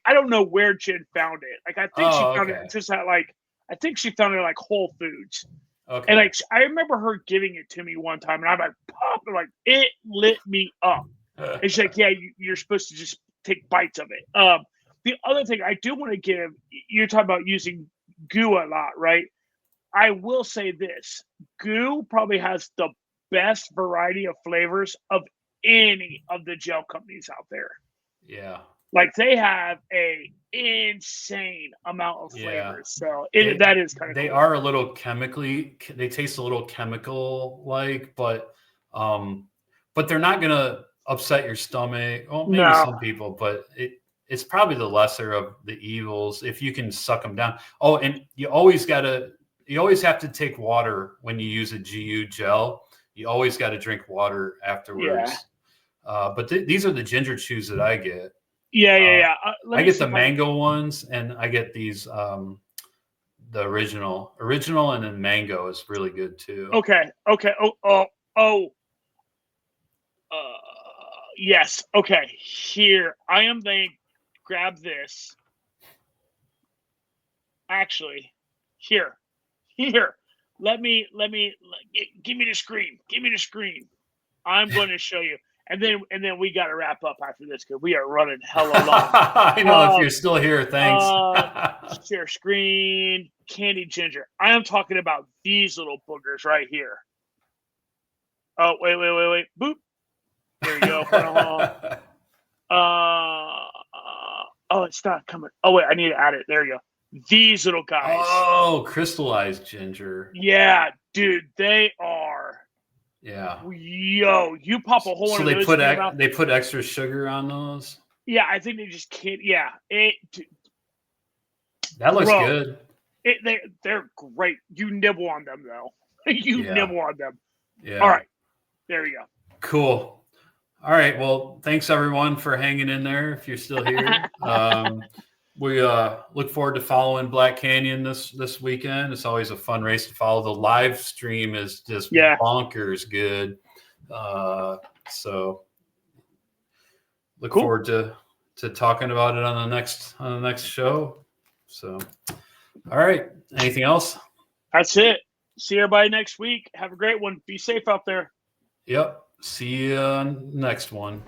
I don't know where Jen found it. Like I think she found it just at like I think she found it at like Whole Foods. Okay. And like I remember her giving it to me one time, and I'm like, pop, and like it lit me up. And she's like, yeah, you're supposed to just take bites of it. The other thing I do want to give, you're talking about using goo a lot, right? I will say this. Goo probably has the best variety of flavors of any of the gel companies out there. Yeah. Like they have a insane amount of flavors. So that is kind of They are a little they taste a little chemical like, but they're not going to upset your stomach. Well, maybe some people, but it's probably the lesser of the evils if you can suck them down. Oh, and you always have to take water when you use a GU gel. You always got to drink water afterwards. Yeah. But these are the ginger chews that I get. Yeah. I get the mango ones, and I get these the original, and then mango is really good too. Okay. Yes. Okay. Here I am. They grab this. Actually, here. Let me. Give me the screen. I'm going to show you. And then we got to wrap up after this because we are running hella long. I know if you're still here, thanks. Share screen, candy ginger. I am talking about these little boogers right here. Oh, wait. Boop. There you go. Oh, it's not coming. Oh, wait, I need to add it. There you go. These little guys. Oh, crystallized ginger. Yeah, dude, they are. Yeah. Yo, you pop a hole in those. So they put extra sugar on those? Yeah, I think they just can't. Yeah. That looks good. They're great. You nibble on them, though. Nibble on them. Yeah. All right. There you go. Cool. All right. Well, thanks, everyone, for hanging in there if you're still here. We look forward to following Black Canyon this weekend. It's always a fun race to follow. The live stream is just bonkers good. So look forward to talking about it on the next show. So, all right. Anything else? That's it. See everybody next week. Have a great one. Be safe out there. Yep. See you on next one.